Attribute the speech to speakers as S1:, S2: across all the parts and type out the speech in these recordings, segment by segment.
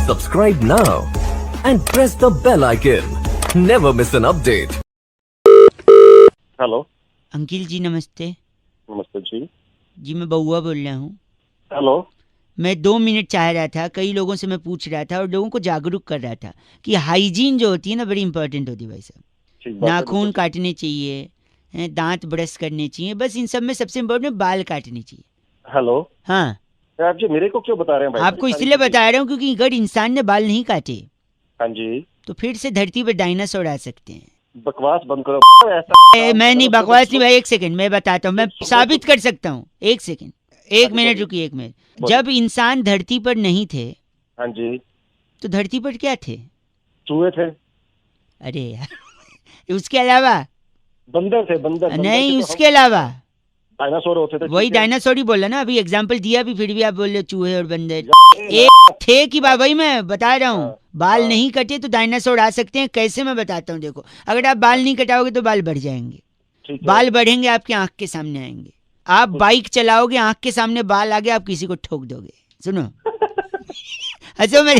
S1: Subscribe now and press the bell icon. Never miss an update.
S2: Hello.
S3: Uncle ji नमस्ते।
S2: नमस्ते जी।
S3: जी मैं बउआ बोल रहा हूँ।
S2: हेलो।
S3: मैं 2 मिनट चाह रहा था, कई लोगों से मैं पूछ रहा था और लोगों को जागरूक कर रहा था कि हाइजीन जो होती है ना बड़ी इंपॉर्टेंट होती है भाई साहब।
S2: ठीक बात है,
S3: नाखून
S2: बिल्कुल।
S3: काटने चाहिए, दांत ब्रश करने चाहिए, बस इन सब में सबसे इम्पोर्टेंट बाल काटने चाहिए।
S2: हेलो।
S3: हाँ,
S2: आप जी मेरे को क्यों बता रहे हैं भाई?
S3: आपको इसलिए बता रहा हूँ क्योंकि अगर इंसान ने बाल नहीं काटे
S2: हाँ जी।
S3: तो फिर से धरती पर डायनासोर आ सकते हैं।
S2: बकवास बंद करो।
S3: मैं नहीं बकवास नहीं भाई, एक सेकंड मैं बताता हूँ, मैं साबित कर सकता हूँ। एक सेकंड, एक मिनट रुकिए, एक मिनट। जब इंसान धरती पर नहीं थे
S2: हाँ जी।
S3: तो धरती पर क्या थे?
S2: चूहे थे।
S3: अरे यार उसके अलावा
S2: बंदर थे। बंदर
S3: नहीं, उसके अलावा
S2: डायनासोर होते थे।
S3: वही
S2: ठीक है।
S3: डायनासोर ही बोला ना, अभी एग्जांपल दिया भी, फिर भी आप बोल रहे हो चूहे और बंदर।
S2: ए,
S3: एक थे की बात वही मैं बता रहा हूँ।
S2: हाँ,
S3: बाल
S2: हाँ।
S3: नहीं कटे तो डायनासोर आ सकते हैं। कैसे मैं बताता हूँ, देखो अगर आप बाल नहीं कटाओगे तो बाल बढ़ जाएंगे।
S2: ठीक है।
S3: बाल बढ़ेंगे, आपके आंख के सामने आएंगे। आप बाइक चलाओगे, आंख के सामने बाल आ गए, आप किसी को ठोक दोगे। सुनो हंसो मेरे,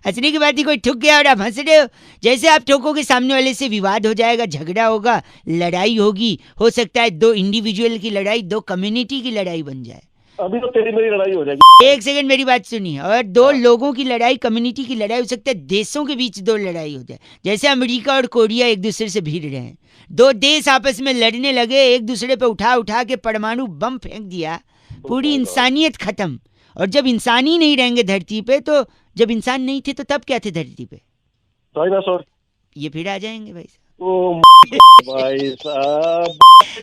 S3: हंसने की बात ही, कोई ठुक गया और आप हंस रहे हो। जैसे आप ठोकोगे सामने वाले से विवाद हो जाएगा, झगड़ा होगा, लड़ाई होगी। हो सकता है 2 इंडिविजुअल की लड़ाई 2 कम्युनिटी की लड़ाई बन जाए।
S2: अभी तो तेरी मेरी लड़ाई हो जाएगी।
S3: एक सेकंड मेरी बात सुनिए। और 2 लोगों की लड़ाई, कम्युनिटी की लड़ाई हो सकता है, देशों के बीच 2 लड़ाई हो जाए। जैसे अमेरिका और कोरिया एक दूसरे से भिड़ रहे हैं, 2 देश आपस में लड़ने लगे, एक दूसरे पे उठा उठा के परमाणु बम फेंक दिया, पूरी इंसानियत खत्म। और जब इंसान ही नहीं रहेंगे धरती पे, तो जब इंसान नहीं थे तो तब क्या थे धरती पे?
S2: डायनासोर।
S3: ये फिर आ जाएंगे भाई साहब।
S2: ओ भाई साहब।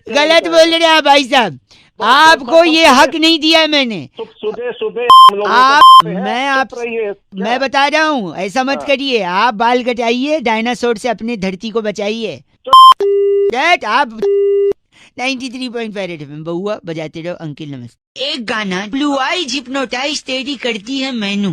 S3: गलत बोल रहे हैं आप भाई साहब, आपको ये हक नहीं दिया है मैंने।
S2: सुबह सुबह
S3: आप मैं
S2: बता
S3: बता रहा हूँ, ऐसा मत
S2: हाँ।
S3: करिए। आप बाल कटाइए, डायनासोर से अपनी धरती को बचाइए। आप 93.5 एफएम बउआ बजाते रहो। अंकिल नमस्ते। एक गाना ब्लू आईज हिप्नोटाइज तेरी करती है मैनू।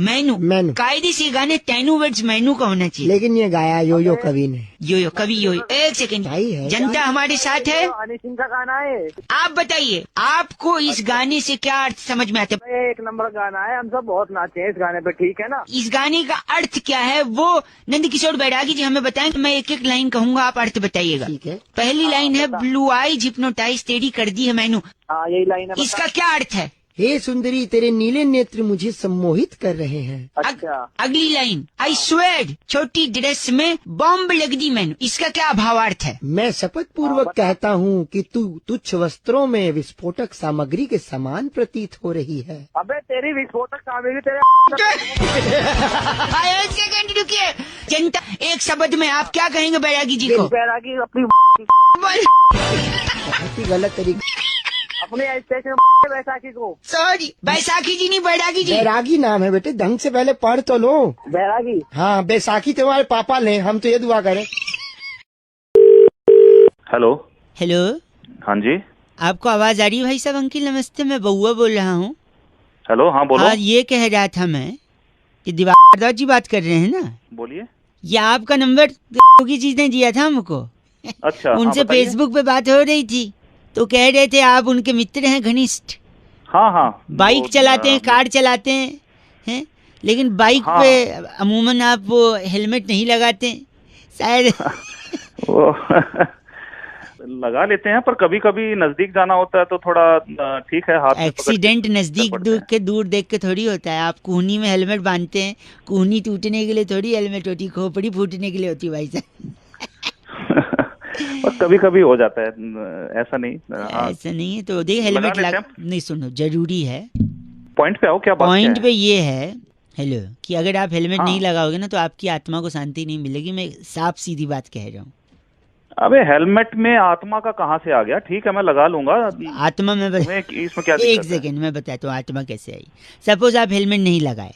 S3: मैनू कायदे से गाने 10 वर्ड्स मैनू का होना चाहिए।
S4: लेकिन ये गाया यो कवि ने।
S3: यो कवि यो। एक सेकंड,
S4: भाई है
S3: जनता हमारे साथ है।
S5: हनी सिंह का गाना है।
S3: आप बताइए आपको इस गाने से क्या अर्थ समझ में आता है?
S5: एक नंबर गाना है, हम सब बहुत नाचे हैं इस गाने पे, ठीक है ना।
S3: इस गाने का अर्थ क्या है वो नंद किशोर बैरागी जी हमें बताएं। मैं एक एक लाइन कहूंगा, आप अर्थ बताइएगा।
S4: ठीक है।
S3: पहली लाइन है ब्लू आईज हिप्नोटाइज तेरी कर दी है मैनू।
S5: हाँ यही लाइन है।
S3: इसका क्या अर्थ है?
S4: हे सुंदरी तेरे नीले नेत्र मुझे सम्मोहित कर रहे हैं।
S5: अच्छा।
S3: अगली लाइन, आई स्वेड छोटी ड्रेस में बॉम्ब लग दी मैनू। इसका क्या भावार्थ है?
S4: मैं शपथ पूर्वक कहता हूँ कि तू तुच्छ वस्त्रों में विस्फोटक सामग्री के समान प्रतीत हो रही है।
S5: अबे तेरी विस्फोटक सामग्री तेरे
S3: एक सेकंड रुकिए। जनता, एक शब्द में आप क्या कहेंगे बैरागी जी को?
S5: बैरागी अपनी
S4: बहुत ही गलत तरीके।
S5: अपने स्टेशन बैसाखी को।
S3: सॉरी, बैसाखी जी नहीं, बैरागी जी।
S4: बैरागी नाम है बेटे, ढंग से पहले पढ़ तो लो।
S5: बैरागी।
S4: हाँ, बैसाखी तुम्हारे पापा ले, हम तो ये दुआ करें।
S2: हेलो।
S3: हेलो,
S2: हाँ जी।
S3: आपको आवाज आ रही है भाई साहब? अंकिल नमस्ते, मैं बउआ बोल रहा हूँ।
S2: हेलो। हाँ बोलो।
S3: हाँ, ये कह रहा था मैं कि दिवाकर जी बात कर रहे हैं ना?
S2: बोलिए।
S3: ये आपका नंबर की चीज ने दिया था हमको।
S2: अच्छा।
S3: उनसे
S2: हाँ, बताइए।
S3: फेसबुक पे बात हो रही थी तो कह रहे थे आप उनके मित्र हैं घनिष्ठ।
S2: हाँ हाँ।
S3: बाइक चलाते हैं, कार चलाते हैं, लेकिन बाइक
S2: हाँ।
S3: पे अमूमन आप वो हेलमेट नहीं लगाते हैं शायद।
S2: वो लगा लेते हैं, पर कभी कभी नजदीक जाना होता है तो थोड़ा ठीक है, हाथ में पकड़ के
S3: एक्सीडेंट नजदीक
S2: पड़ते हैं।
S3: के दूर देख के थोड़ी होता है। आप कूहनी में हेलमेट बांधते हैं, कूहनी टूटने के लिए थोड़ी हेलमेट होती, खोपड़ी फूटने के लिए होती भाई साहब।
S2: और कभी कभी हो जाता है, ऐसा नहीं। हाँ।
S3: ऐसा नहीं है तो देख हेलमेट
S2: लेते
S3: लगा।
S2: हैं।
S3: नहीं सुनो, जरूरी है।
S2: पॉइंट पे आओ, क्या बात
S3: पॉइंट
S2: क्या
S3: पे ये है हेलो कि अगर आप हेलमेट
S2: हाँ।
S3: नहीं लगाओगे ना तो आपकी आत्मा को शांति नहीं मिलेगी। मैं साफ सीधी बात कह रहा हूँ।
S2: अबे हेलमेट में आत्मा का कहाँ से आ गया? ठीक है, मैं लगा लूंगा।
S3: आत्मा में
S2: तुम्हें इसमें क्या
S3: एक
S2: दिक्कत है?
S3: सेकेंड मैं बताता हूँ आत्मा कैसे आई। सपोज आप हेलमेट नहीं लगाए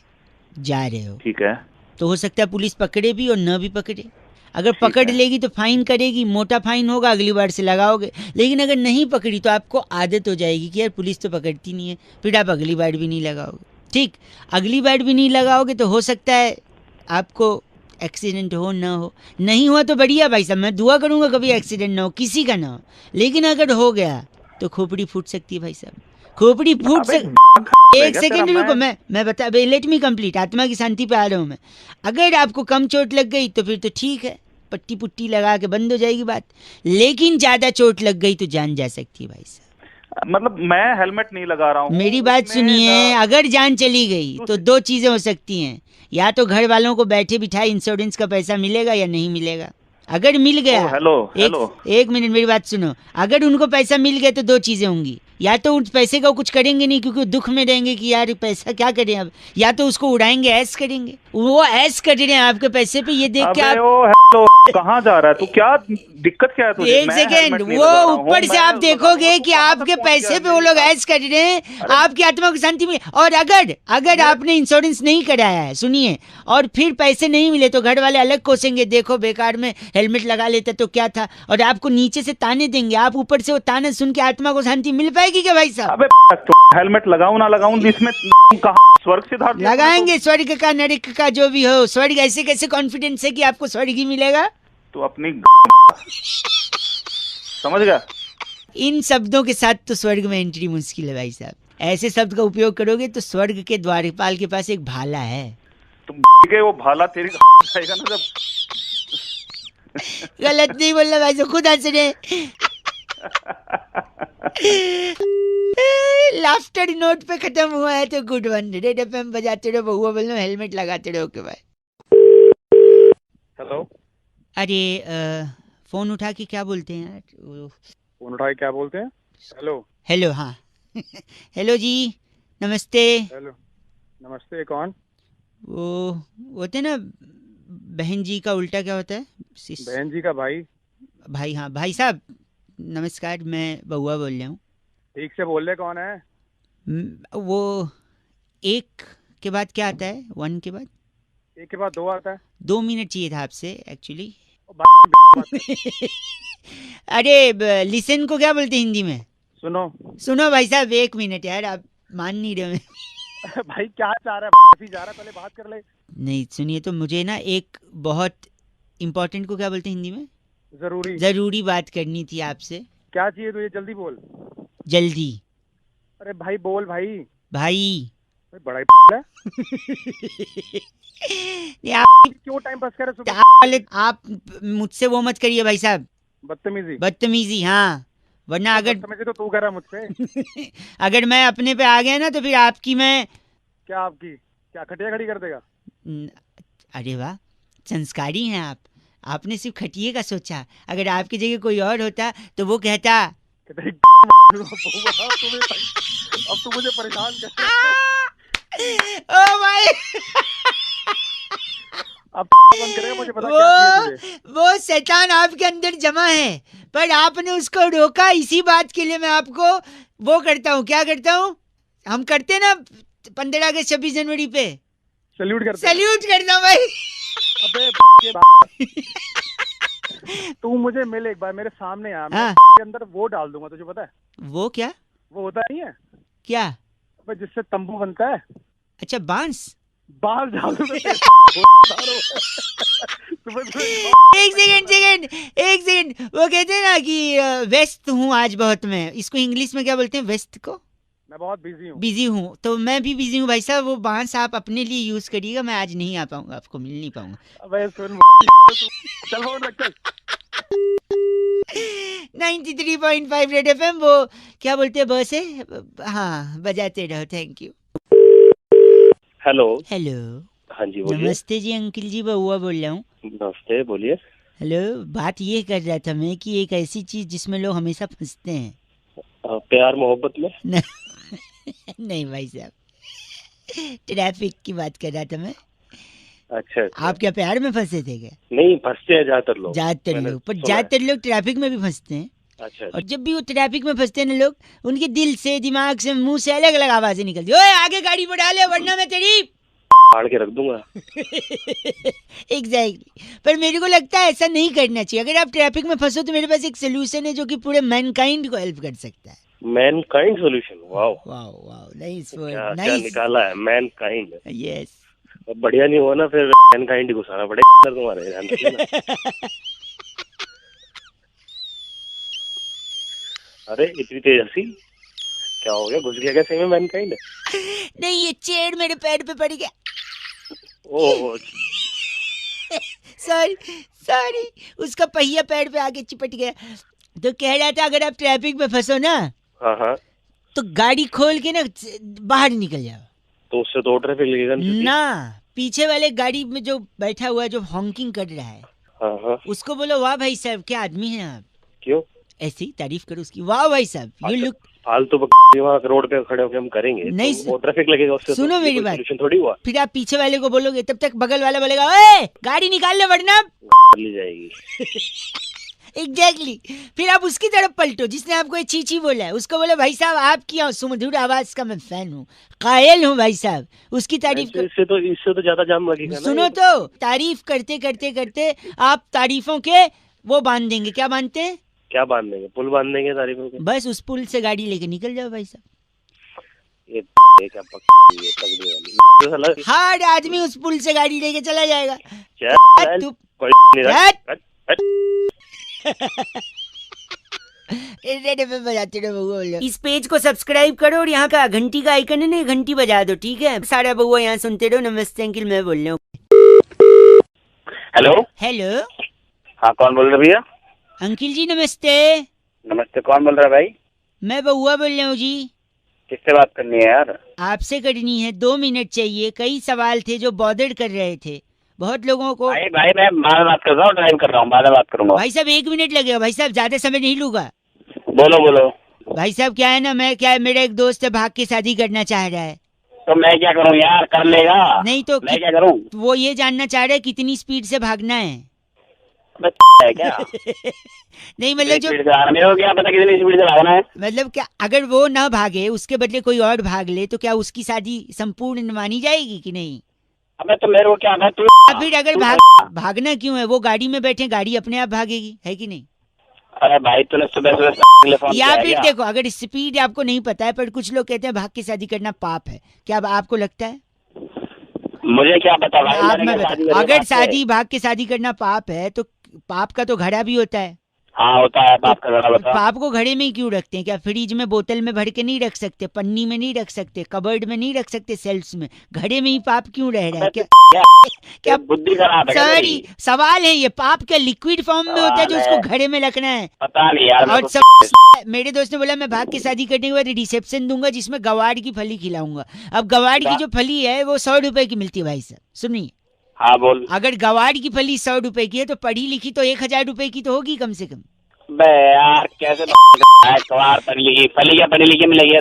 S3: जा रहे हो,
S2: ठीक है।
S3: तो हो सकता है पुलिस पकड़े भी और न भी पकड़े। अगर
S2: ठीक
S3: पकड़
S2: है।
S3: लेगी तो फाइन करेगी, मोटा फाइन होगा, अगली बार से लगाओगे। लेकिन अगर नहीं पकड़ी तो आपको आदत हो जाएगी कि यार पुलिस तो पकड़ती नहीं है, फिर आप अगली बार भी नहीं लगाओगे। ठीक, अगली बार भी नहीं लगाओगे तो हो सकता है आपको एक्सीडेंट हो ना हो। नहीं हुआ तो बढ़िया भाई साहब, मैं दुआ करूंगा कभी एक्सीडेंट ना हो, किसी का ना हो। लेकिन अगर हो गया तो खोपड़ी फूट सकती है भाई साहब, खोपड़ी फूट एक सेकंड रुको, मैं बता, लेट मी कंप्लीट, आत्मा की शांति पे आ रहा हूँ मैं। अगर आपको कम चोट लग गई तो फिर तो ठीक है, पट्टी पुट्टी लगा के बंद हो जाएगी बात, लेकिन ज्यादा चोट लग गई तो जान जा सकती है भाई साहब।
S2: मतलब मैं हेलमेट नहीं लगा रहा हूँ।
S3: मेरी बात सुनिए, अगर जान चली गई तो दो चीजें हो सकती हैं, या तो घर वालों को बैठे बिठाए इंश्योरेंस का पैसा मिलेगा या नहीं मिलेगा। अगर मिल गया, एक मिनट मेरी बात सुनो, अगर उनको पैसा मिल गया तो दो चीजें होंगी, या तो उस पैसे का कुछ करेंगे नहीं क्योंकि दुख में रहेंगे कि यार पैसा क्या करें अब, या तो उसको उड़ाएंगे, ऐश करेंगे। वो ऐश कर रहे हैं आपके पैसे पे, ये देख के आप
S2: कहाँ जा रहा है तू, क्या दिक्कत क्या है तुझे?
S3: एक सेकेंड, वो ऊपर से आप देखोगे कि आपके पैसे पे वो लोग ऐश कर रहे हैं, आपकी आत्मा को शांति मिले। और अगर आपने इंश्योरेंस नहीं कराया है, सुनिए, और फिर पैसे नहीं मिले तो घर वाले अलग कोसेंगे, देखो बेकार में हेलमेट लगा लेते तो क्या था, और आपको नीचे से ताने देंगे, आप ऊपर से वो ताने सुन के आत्मा को शांति मिल पाएगी क्या भाई साहब?
S2: अबे हेलमेट लगाऊं ना लगाऊं, इसमें कहाँ स्वर्ग सिद्धार्थ
S3: लगाएंगे, स्वर्ग का नरक का जो भी हो, स्वर्ग ऐसे कैसे कॉन्फिडेंस है कि आपको स्वर्ग ही मिलेगा?
S2: तो अपनी समझ गया?
S3: इन शब्दों के साथ तो स्वर्ग में एंट्री मुश्किल है भाई साहब। ऐसे शब्द का उपयोग करोगे तो स्वर्ग के द्वारपाल के पास एक भाला है,
S2: तुम के वो भाला तेरी जाएगा ना जब।
S3: गलत नहीं बोलना भाई साहब, खुद हंस रहे। लाफ्टर नोट पे खत्म हुआ है तो गुड वन। रेड एफएम बजाते रहो, बहुआ बोलो, हेलमेट लगाते रहो के भाई।
S6: हेलो।
S3: अरे फोन उठा के क्या बोलते हैं यार?
S6: फोन उठा के क्या बोलते हैं? हेलो।
S3: हेलो, हाँ। हेलो जी, नमस्ते।
S6: हेलो, नमस्ते, कौन?
S3: वो होते ना बहन जी का उल्टा क्या होता है?
S6: बहन जी का भाई।
S3: भाई, हाँ भाई साहब नमस्कार, मैं बहुआ बोल रहा हूँ।
S6: ठीक से बोल रहे, कौन है?
S3: वो एक के बाद क्या आता है? वन के बाद?
S6: एक के बाद दो आता है।
S3: 2 मिनट चाहिए था आपसे एक्चुअली। अरे लिसन को क्या बोलते हैं हिंदी में? सुनो भाई साहब, 1 मिनट यार, आप मान नहीं रहे।
S6: भाई क्या चाह रहा है? जा रहा, पहले बात कर ले।
S3: नहीं सुनिए, तो मुझे ना एक बहुत इम्पोर्टेंट को क्या बोलते हैं हिंदी में? जरूरी बात करनी थी आपसे।
S6: क्या चाहिए तुझे? जल्दी बोल।
S3: जल्दी।
S6: अरे भाई बोल भाई। बड़ा है।
S3: आप
S6: क्यों टाइम पास कर रहे?
S3: आप मुझसे वो मत करिए भाई साहब, बदतमीजी। हाँ, वरना अगर
S6: बदतमीजी तो तू कर रहा मुझसे।
S3: अगर मैं अपने पे आ गया ना तो फिर आपकी मैं
S6: क्या खटिया खड़ी कर देगा?
S3: अरे वाह, संस्कारी हैं आप। आपने सिर्फ खटिए का सोचा, अगर आपकी जगह कोई और होता तो वो कहता
S6: अब तू मुझे परेशान कर।
S3: ओ भाई,
S6: अब बंद करेगा, मुझे पता क्या
S3: वो शैतान आपके अंदर जमा है, पर आपने उसको रोका। इसी बात के लिए मैं आपको वो करता हूँ, क्या करता हूँ, हम करते हैं ना 15 अगस्त 26 जनवरी पे सल्यूट करता हूँ भाई।
S6: अबे तू मुझे मिल एक बार, मेरे सामने आ, मैं के अंदर वो डाल दूंगा, तुझे पता है?
S3: वो क्या? वो
S6: होता नहीं है
S3: क्या?
S6: अबे जिससे तंबू बनता है।
S3: अच्छा, बांस डाल दूंगा। एक सेकंड, वो कहते हैं ना कि व्यस्त हूँ आज बहुत मैं, इसको इंग्लिश में क्या बोलते हैं व्यस्त को?
S6: मैं बहुत बिजी
S3: हूँ, तो मैं भी बिजी हूँ भाई साहब। वो बांस आप अपने लिए यूज करिएगा, मैं आज नहीं आ पाऊंगा, आपको मिल नहीं पाऊंगा।
S6: अबे सुन, चल फोन रख चल।
S3: 93.5 रेड एफएम, वो क्या बोलते हैं बस है, हाँ बजाते रहो। Thank you.
S7: हेलो।
S3: हाँ
S7: जी बोलिए।
S3: नमस्ते जी, अंकिल जी बहुआ बोल रहा हूँ।
S7: नमस्ते, बोलिए।
S3: हेलो, बात ये कर रहा था मैं कि एक ऐसी चीज जिसमें लोग हमेशा फंसते हैं।
S7: प्यार मोहब्बत में?
S3: नहीं भाई साहब, ट्रैफिक की बात कर रहा था मैं।
S7: अच्छा।
S3: आप क्या प्यार में फंसे थे क्या?
S7: नहीं, फंसते हैं ज्यादातर लोग,
S3: पर ज्यादातर लोग ट्रैफिक में भी फंसते हैं।
S7: अच्छा।
S3: और जब भी वो ट्रैफिक में फंसते हैं ना लोग, उनके दिल से, दिमाग से, मुंह से अलग अलग आवाजें निकलती है। ओए आगे गाड़ी बढ़ा ले वरना मैं तेरी
S7: फाड़ के रख दूंगा।
S3: एग्जैक्टली। पर मेरे को लगता है ऐसा नहीं करना चाहिए। अगर आप ट्रैफिक में फंसो तो मेरे पास एक सोल्यूशन है जो कि पूरे मैनकाइंड को हेल्प कर सकता है।
S7: Mankind solution? Wow
S3: wow wow, nice word,
S7: क्या निकाला है, मैनकाइंड।
S3: यस।
S7: बढ़िया नहीं हुआ ना, फिर मैनकाइंड घुसाना पड़ेगा तुम्हारे। अरे इतनी तेज हंसी क्या हो गया, घुस गया क्या सही में मैनकाइंड?
S3: नहीं, ये चेयर मेरे पैर पे पड़ गया।
S7: ओह
S3: सॉरी, उसका पहिया पैर पे आके चिपट गया। तो कह रहा था अगर आप ट्रैफिक में फंसो ना,
S7: हाँ हाँ,
S3: तो गाड़ी खोल के ना बाहर निकल जाओ।
S7: तो उससे तो ट्रैफिक लगेगा
S3: ना, पीछे वाले गाड़ी में जो बैठा हुआ है, जो हॉकिंग कर रहा है,
S7: हाँ हाँ,
S3: उसको बोलो वाह भाई साहब क्या आदमी है आप।
S7: क्यों?
S3: ऐसी तारीफ करो उसकी, वाह भाई साहब यू लुक।
S7: फालतू वहाँ रोड पे खड़े होकर हम करेंगे
S3: नहीं,
S7: तो ट्रैफिक लगेगा उससे।
S3: सुनो
S7: तो
S3: मेरी बात,
S7: सोल्यूशन थोड़ी हुआ।
S3: फिर आप पीछे वाले को बोलोगे, तब तक बगल वाला बोलेगा ओए गाड़ी निकाल ले वरना।
S7: ली जाएगी।
S3: एग्जैक्टली। फिर आप उसकी तरफ पलटो जिसने आपको ये चीची बोला है, उसको बोले भाई साहब आपकी सुमधुर आवाज का मैं फैन हूँ, कायल हूँ भाई साहब, उसकी तारीफ कर।
S7: इससे तो ज्यादा जाम लगेगा।
S3: सुनो तो, तारीफ करते करते करते आप तारीफों के वो बांध देंगे। क्या बांधते हैं?
S7: क्या बांध देंगे? पुल बांध देंगे तारीफों के।
S3: बस उस पुल से गाड़ी लेके निकल जाओ भाई साहब।
S7: ये क्या पकड़ी वाली।
S3: हर आदमी उस पुल से गाड़ी लेके चला जाएगा। तू बजाते रहो। इस पेज को सब्सक्राइब करो और यहाँ का घंटी का आइकन है ना, घंटी बजा दो, ठीक है? सारा बउआ यहाँ सुनते रहो। नमस्ते अंकिल, मैं बोल रहा हूँ। हेलो,
S7: हाँ कौन बोल रहे भैया?
S3: अंकिल जी नमस्ते।
S7: नमस्ते, कौन बोल रहा है भाई?
S3: मैं बउआ बोल रहा हूँ जी।
S7: किससे बात करनी है यार?
S3: आपसे करनी है, 2 मिनट चाहिए। कई सवाल थे जो बॉदर कर रहे थे बहुत लोगों को।
S7: भाई मैं बाद में बात कर रहा हूँ, ड्राइव कर रहा हूँ, बाद में बात करूंगा।
S3: भाई साहब 1 मिनट लगेगा भाई साहब, ज्यादा समय नहीं लूंगा।
S7: बोलो।
S3: भाई साहब क्या है ना, मेरा एक दोस्त है, भाग के शादी करना चाह रहा है।
S7: तो मैं क्या करूँ यार? कर लेगा?
S3: नहीं तो
S7: मैं क्या करूँ?
S3: वो ये जानना चाह रहा है कितनी स्पीड से भागना है।
S7: है क्या?
S3: नहीं मतलब जो
S7: मेरे को क्या पता कितनी स्पीड से भागना है।
S3: मतलब क्या, अगर वो ना भागे उसके बदले कोई और भाग ले तो क्या उसकी शादी संपूर्ण मानी जाएगी कि नहीं?
S7: अबे तो मेरे को क्या है, तू
S3: फिर अगर भागना क्यों है? वो गाड़ी में बैठे, गाड़ी अपने आप भागेगी, है कि नहीं?
S7: अरे भाई तूने सुबह
S3: या फिर देखो, अगर स्पीड आपको नहीं पता है, पर कुछ लोग कहते हैं भाग के शादी करना पाप है, क्या आपको लगता है?
S7: मुझे क्या पता भाई,
S3: आप मैं बता, अगर शादी भाग के शादी करना पाप है तो पाप का तो घड़ा भी होता है।
S7: हाँ होता है पाप का घड़ा। बता।
S3: पाप को घड़े में ही क्यों रखते हैं? क्या फ्रिज में बोतल में भर के नहीं रख सकते, पन्नी में नहीं रख सकते, कबर्ड में नहीं रख सकते, सेल्स में? घड़े में ही पाप क्यों रह रहा है? क्या
S7: बुद्धि खराब है?
S3: सॉरी, सवाल है ये। पाप क्या लिक्विड फॉर्म में होता है जो उसको घड़े में रखना है?
S7: पता नहीं यार।
S3: और सब मेरे दोस्त ने बोला मैं भाग के शादी करने के बाद रिसेप्शन दूंगा जिसमें गवार की फली खिलाऊंगा। अब गवार की जो फली है वो 100 रुपए की मिलती है भाई साहब, सुनिए।
S7: हाँ बोल।
S3: अगर गवार की फली 100 रुपए की है तो पढ़ी लिखी तो 1000 रुपए की तो होगी कम से कम।
S7: बे यार कैसे पढ़ी लिखी मिलेगी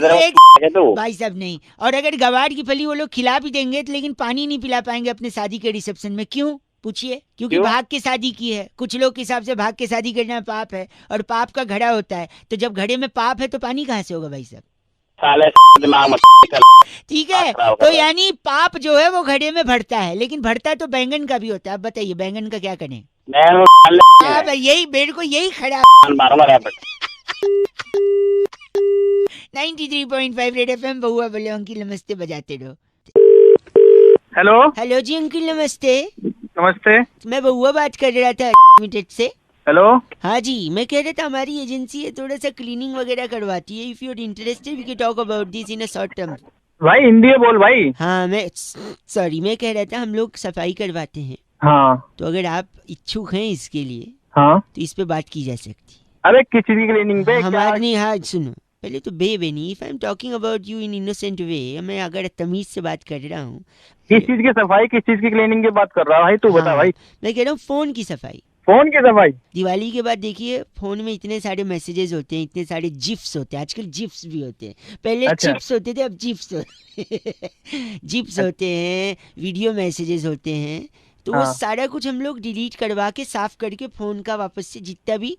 S3: भाई साहब नहीं। और अगर गवार की फली वो लोग खिला भी देंगे तो लेकिन पानी नहीं पिला पाएंगे अपने शादी के रिसेप्शन में। क्यों पूछिए? क्योंकि भाग के शादी की है। कुछ लोग के हिसाब से भाग के शादी करना पाप है और पाप का घड़ा होता है, तो जब घड़े में पाप है तो पानी कहाँ से होगा भाई साहब? ठीक है, तो यानी पाप जो है वो घड़े में भरता है, लेकिन भरता तो बैंगन का भी होता है। अब बताइए बैंगन का क्या करें? यही मेरे को यही खड़ा 93.5 रेड एफएम बउआ बोले अंकिल नमस्ते बजाते रहो। हेलो जी अंकिल नमस्ते।
S6: नमस्ते,
S3: मैं बउआ बात कर रहा था लिमिटेड से।
S6: हेलो।
S3: हाँ जी, मैं कह रहा था हमारी एजेंसी है थोड़ा सा क्लीनिंग वगैरह करवाती है। If you are interested we can talk about this in a short term.
S6: भाई हिंदी में बोल भाई।
S3: हाँ मैं कह रहा था हम लोग सफाई करवाते हैं।
S6: हाँ
S3: तो अगर आप इच्छुक हैं इसके लिए
S6: हाँ,
S3: तो इस पे बात की जा सकती।
S6: अरे किस चीज की क्लीनिंग पे?
S3: हमारे नहीं, हाँ सुनो पहले तो नहीं, if I am talking about you in innocent way, मैं अगर तमीज से बात कर रहा हूँ।
S6: किस चीज की सफाई, किस चीज की क्लीनिंग की बात कर रहा है भाई? तू बता भाई।
S3: मैं कह रहा हूँ फोन की सफाई।
S6: फोन की सफाई?
S3: दिवाली के बाद देखिए फोन में इतने सारे मैसेजेस होते हैं, इतने सारे जिफ्स होते हैं, आजकल जिफ्स भी होते हैं। पहले चिप्स होते थे, अब जिफ्स जिप्स होते हैं, वीडियो मैसेजेस होते हैं। तो वो सारा कुछ हम लोग डिलीट करवा के साफ करके फोन का वापस से जितना भी।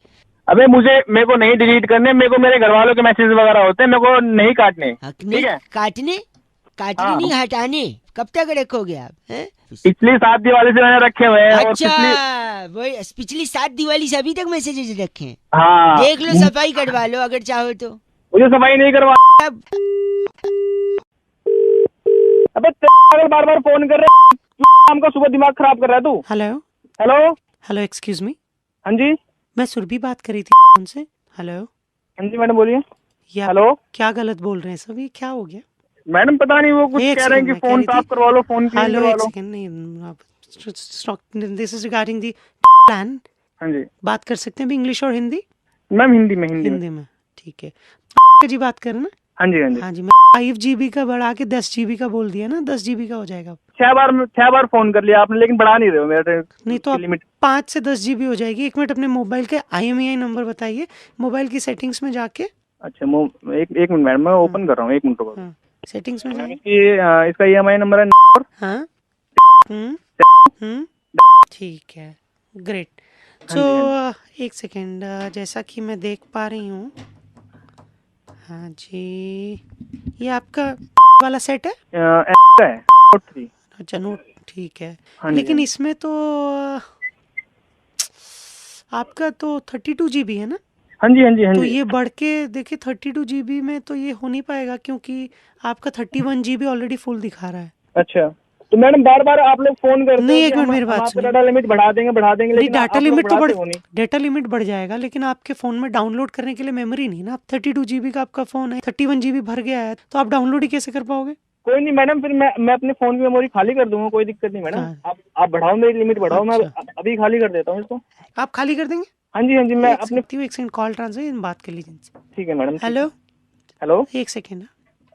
S6: अबे मेरे को नहीं डिलीट करने, मेरे को मेरे घर वालों के मैसेज वगैरह होते हैं, मेरे को नहीं काटने। ठीक है?
S3: काटने नहीं, हटाने। कब तक रखोगे आप?
S6: पिछली 7 दिवाली से मैंने रखे हुए हैं।
S3: अच्छा, वो पिछली 7 दिवाली से अभी तक मैसेजेस रखे हैं।
S6: हाँ
S3: देख लो, सफाई करवा लो अगर चाहो तो।
S6: मुझे सफाई नहीं करवा। अबे बार बार फोन कर रहे, शाम का सुबह दिमाग खराब कर रहा है तू।
S8: Hello excuse me.
S6: हाँ जी,
S8: मैं सुरभि बात कर रही थी उनसे। हेलो।
S6: हाँ जी मैडम बोलिए।
S8: ये आप
S6: हेलो
S8: क्या गलत बोल रहे हैं सब, ये क्या हो गया?
S6: मैडम पता नहीं वो कुछ
S8: एक
S6: कह रहे हैं
S8: सेकंड,
S6: कि
S8: मैं कह
S6: फोन
S8: रही थी-
S6: साफ करवा लो, फोन क्लीन
S8: हेलो
S6: करवा
S8: एक
S6: लो।
S8: सेकंड, नहीं आप this is regarding the plan.
S6: हाँ जी
S8: बात कर सकते हैं भी इंग्लिश और हिंदी?
S6: मैम, हिंदी में।
S8: हिंदी में ठीक है। जी बात करें ना?
S6: हाँ जी हाँ जी।
S8: हाँ जी, मैं 5 GB का बढ़ा के 10 GB का बोल दिया ना, 10 GB का हो जाएगा।
S6: 6 बार फोन कर लिया आपने, लेकिन बढ़ा नहीं रहे हो मेरा
S8: नहीं तो
S6: लिमिट।
S8: 5 से 10 GB हो जाएगी। 1 मिनट, अपने मोबाइल के IMEI नंबर बताइए, मोबाइल की सेटिंग्स में जाके।
S6: अच्छा एक मिनट मैडम, मैं ओपन कर रहा हूँ, 1 मिनट रुको।
S8: हाँ, सेटिंग्स में जाइए।
S6: इसका EMI नंबर है
S8: हाँ ठीक है, ग्रेट।
S6: हाँ
S8: सो
S6: जी,
S8: 1 सेकेंड, जैसा कि मैं देख पा रही हूँ, हाँ जी, ये आपका वाला सेट है?
S6: है Note 3।
S8: अच्छा, नोट, ठीक है।
S6: हाँ जी,
S8: लेकिन
S6: हाँ जी।
S8: इसमें तो आपका तो 32 GB है ना?
S6: हाँ जी हाँ जी हाँ
S8: तो
S6: जी।
S8: ये बढ़ के देखिए 32 GB में तो ये हो नहीं पाएगा, क्योंकि आपका 31 GB ऑलरेडी फुल दिखा रहा है।
S6: अच्छा, तो मैडम बार बार आप लोग फोन करते
S8: नहीं,
S6: हो
S8: एक
S6: कि
S8: मिनट,
S6: हम
S8: मेरी बात
S6: आपका
S8: सुनिए।
S6: डाटा लिमिट बढ़ा देंगे
S8: नहीं,
S6: लेकिन
S8: डाटा
S6: आप लोग
S8: लिमिट तो
S6: बढ़ाते हो नहीं।
S8: डाटा लिमिट बढ़ जाएगा, लेकिन आपके फोन में डाउनलोड करने के लिए मेमोरी नहीं ना। आप 32 GB का आपका फोन है, 31 GB भर गया है, तो आप डाउनलोड ही कैसे कर पाओगे?
S6: कोई नहीं मैडम, फिर मैं अपने फोन की मेमोरी खाली कर दूंगा, कोई दिक्कत नहीं मैडम।
S8: हाँ।
S6: आप बढ़ाओ, मेरी लिमिट बढ़ाओ, मैं
S8: अच्छा।
S6: अभी खाली कर देता हूँ इसको।
S8: आप खाली कर देंगे?
S6: हाँ जी मैं अपने।
S8: एक सेकंड, कॉल ट्रांसफर बात कर लीजिए इनसे।
S6: ठीक है मैडम।
S8: हेलो,
S6: हेलो,
S8: एक सेकेंड,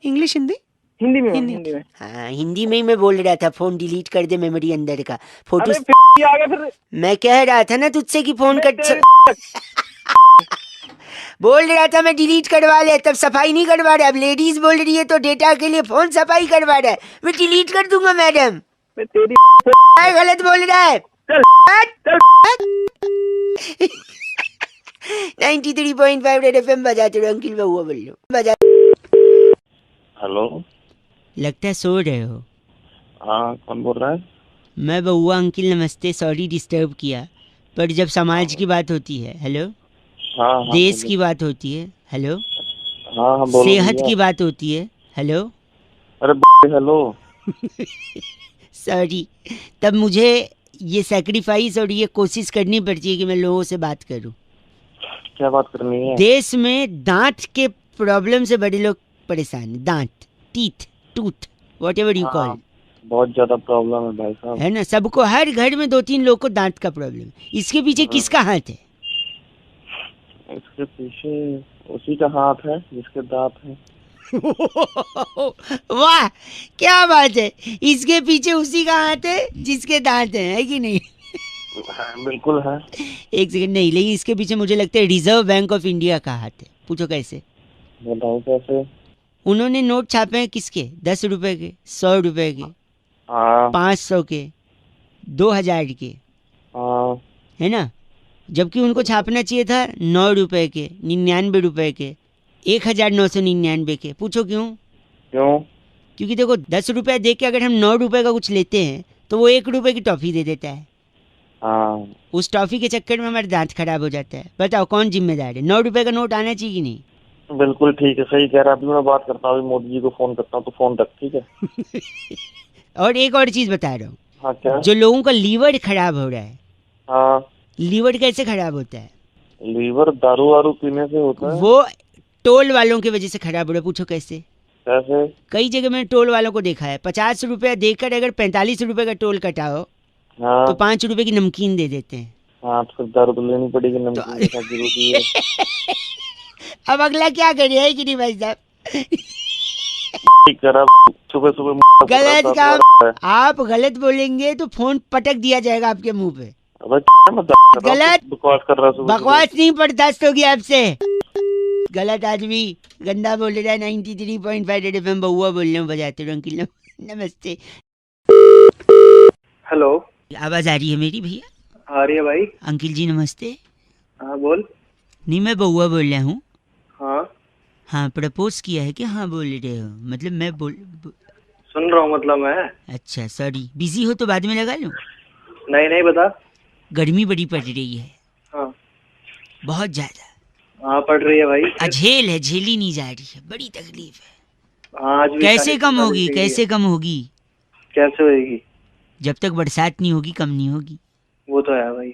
S8: इंग्लिश हिंदी?
S6: हिंदी में
S8: हिंदी।
S6: हिंदी में।
S3: हाँ, हिंदी में ही मैं बोल रहा था, फोन डिलीट कर दे मेमोरी अंदर का फोटो।
S6: अरे फिर ये आ गया फिर।
S3: मैं कह रहा था ना तुझसे कि फोन
S6: मैं
S3: कर बोल रहा था मैं डिलीट करवा ले, तब सफाई नहीं करवा रहा। अब लेडीज बोल रही है तो डेटा के लिए फोन सफाई करवा रहा है। मैं डिलीट कर दूंगा मैडम।
S6: तेरी
S3: गलत बोल रहा है।
S6: चल
S3: 93.5 रेड FM बजाते रहो। अंकिल बहुआ बोल लो, बजा।
S7: हेलो,
S3: लगता है सो रहे हो।
S7: हाँ कौन बोल रहा है?
S3: मैं बहुआ। अंकिल नमस्ते, सॉरी डिस्टर्ब किया, पर जब समाज की बात होती है, हेलो,
S7: हाँ
S3: देश की बात होती है, हेलो,
S7: हाँ बोलो
S3: सेहत
S7: भैया।
S3: की बात होती है, हेलो,
S7: अरे हेलो।
S3: सॉरी, तब मुझे ये सैक्रिफाइस और ये कोशिश करनी पड़ती है कि मैं लोगों से बात करूं।
S7: क्या बात करनी है?
S3: देश में दांत के प्रॉब्लम से बड़े लोग परेशान हैं। दांत, teeth, tooth, whatever you call,
S7: बहुत ज्यादा प्रॉब्लम है भाई साहब।
S3: है ना। सबको, हर घर में 2-3 लोग को दांत का प्रॉब्लम। इसके पीछे किसका हाथ है?
S7: इसके पीछे उसी का हाथ है जिसके दांत है।
S3: वाह, क्या बात है। इसके पीछे उसी का हाथ है जिसके दांत है कि नहीं?
S7: हाँ, बिल्कुल है।
S3: एक सेकंड, नहीं, लेकिन इसके पीछे मुझे लगता है रिजर्व बैंक ऑफ इंडिया का हाथ है। पूछो कैसे?
S7: बताओ कैसे?
S3: उन्होंने नोट छापे हैं किसके? 10 रुपए के, 100 रुपए के,
S7: हाँ
S3: 500 के, 2000 के,
S7: हाँ।
S3: है ना। जबकि उनको छापना चाहिए था 9 रुपए के, 99 रुपए के, 1999 के। पूछो क्यों?
S7: क्यों?
S3: क्योंकि देखो, 10 रुपए दे के अगर हम 9 रुपए का कुछ लेते हैं तो वो 1 रुपए की टॉफी दे देता है।
S7: हाँ
S3: उस टॉफी के चक्कर में हमारा दांत खराब हो जाता है। बताओ कौन जिम्मेदार है? 9 रुपए का नोट आना चाहिए कि नहीं?
S7: बिल्कुल ठीक है, सही कह रहा है। अभी मैं बात करता हूँ, अभी मोदी जी को फोन करता हूँ, तो फोन तक ठीक है।
S3: और एक और चीज बता रहा हूँ,
S7: हाँ क्या?
S3: जो लोगों का लीवर खराब हो रहा है,
S7: हाँ,
S3: लीवर कैसे खराब होता है?
S7: लीवर दारू वारू पीने से होता है।
S3: वो टोल वालों की वजह से खराब हो रहा है। पूछो कैसे?
S7: कैसे?
S3: कई जगह मैंने टोल वालों को देखा है, 50 रुपया देकर अगर 45 रुपए का टोल कटाओ
S7: हाँ
S3: तो 5 रुपए की नमकीन दे देते हैं।
S7: हाँ, तो फिर दारू तो लेनी पड़ेगी, नमकीन के साथ जरूरी है।
S3: अब अगला क्या करे, है कि नहीं भाई साहब?
S7: ठीक करा, सुबह सुबह
S3: गलत काम। आप गलत बोलेंगे तो फोन पटक दिया जाएगा आपके मुंह पे। गलत
S7: बकवास कर रहा हूँ।
S3: बकवास नहीं, बर्दाश्त होगी आपसे। गलत आदमी गंदा बोल रहा है। 93.5 रेड FM बहुआ बोल रहे हूँ, बजाते रहो। अंकिल नमस्ते।
S6: हेलो,
S3: आवाज आ रही है मेरी भैया?
S6: आ रही है भाई।
S3: अंकिल जी नमस्ते।
S6: हाँ बोल।
S3: नहीं, मैं बहुआ बोल रहा हूँ।
S6: हाँ
S3: हाँ, प्रपोज किया है कि हाँ बोल रहे हो? मतलब मैं
S6: सुन रहा हूँ, मतलब मैं।
S3: अच्छा सॉरी, बिजी हो तो बाद में लगा लूँ?
S6: नहीं बता।
S3: गर्मी बड़ी पड़ रही है।
S6: हाँ
S3: बहुत ज्यादा।
S6: हाँ पड़ रही है भाई।
S3: अझेल है, झेली नहीं जा रही है, बड़ी तकलीफ है।
S6: हाँ, आज भी
S3: कैसे कम होगी?
S6: चाहिए।
S3: कैसे कम होगी?
S6: कैसे होगी?
S3: जब तक बरसात नहीं होगी कम नहीं होगी,
S6: वो तो है भाई।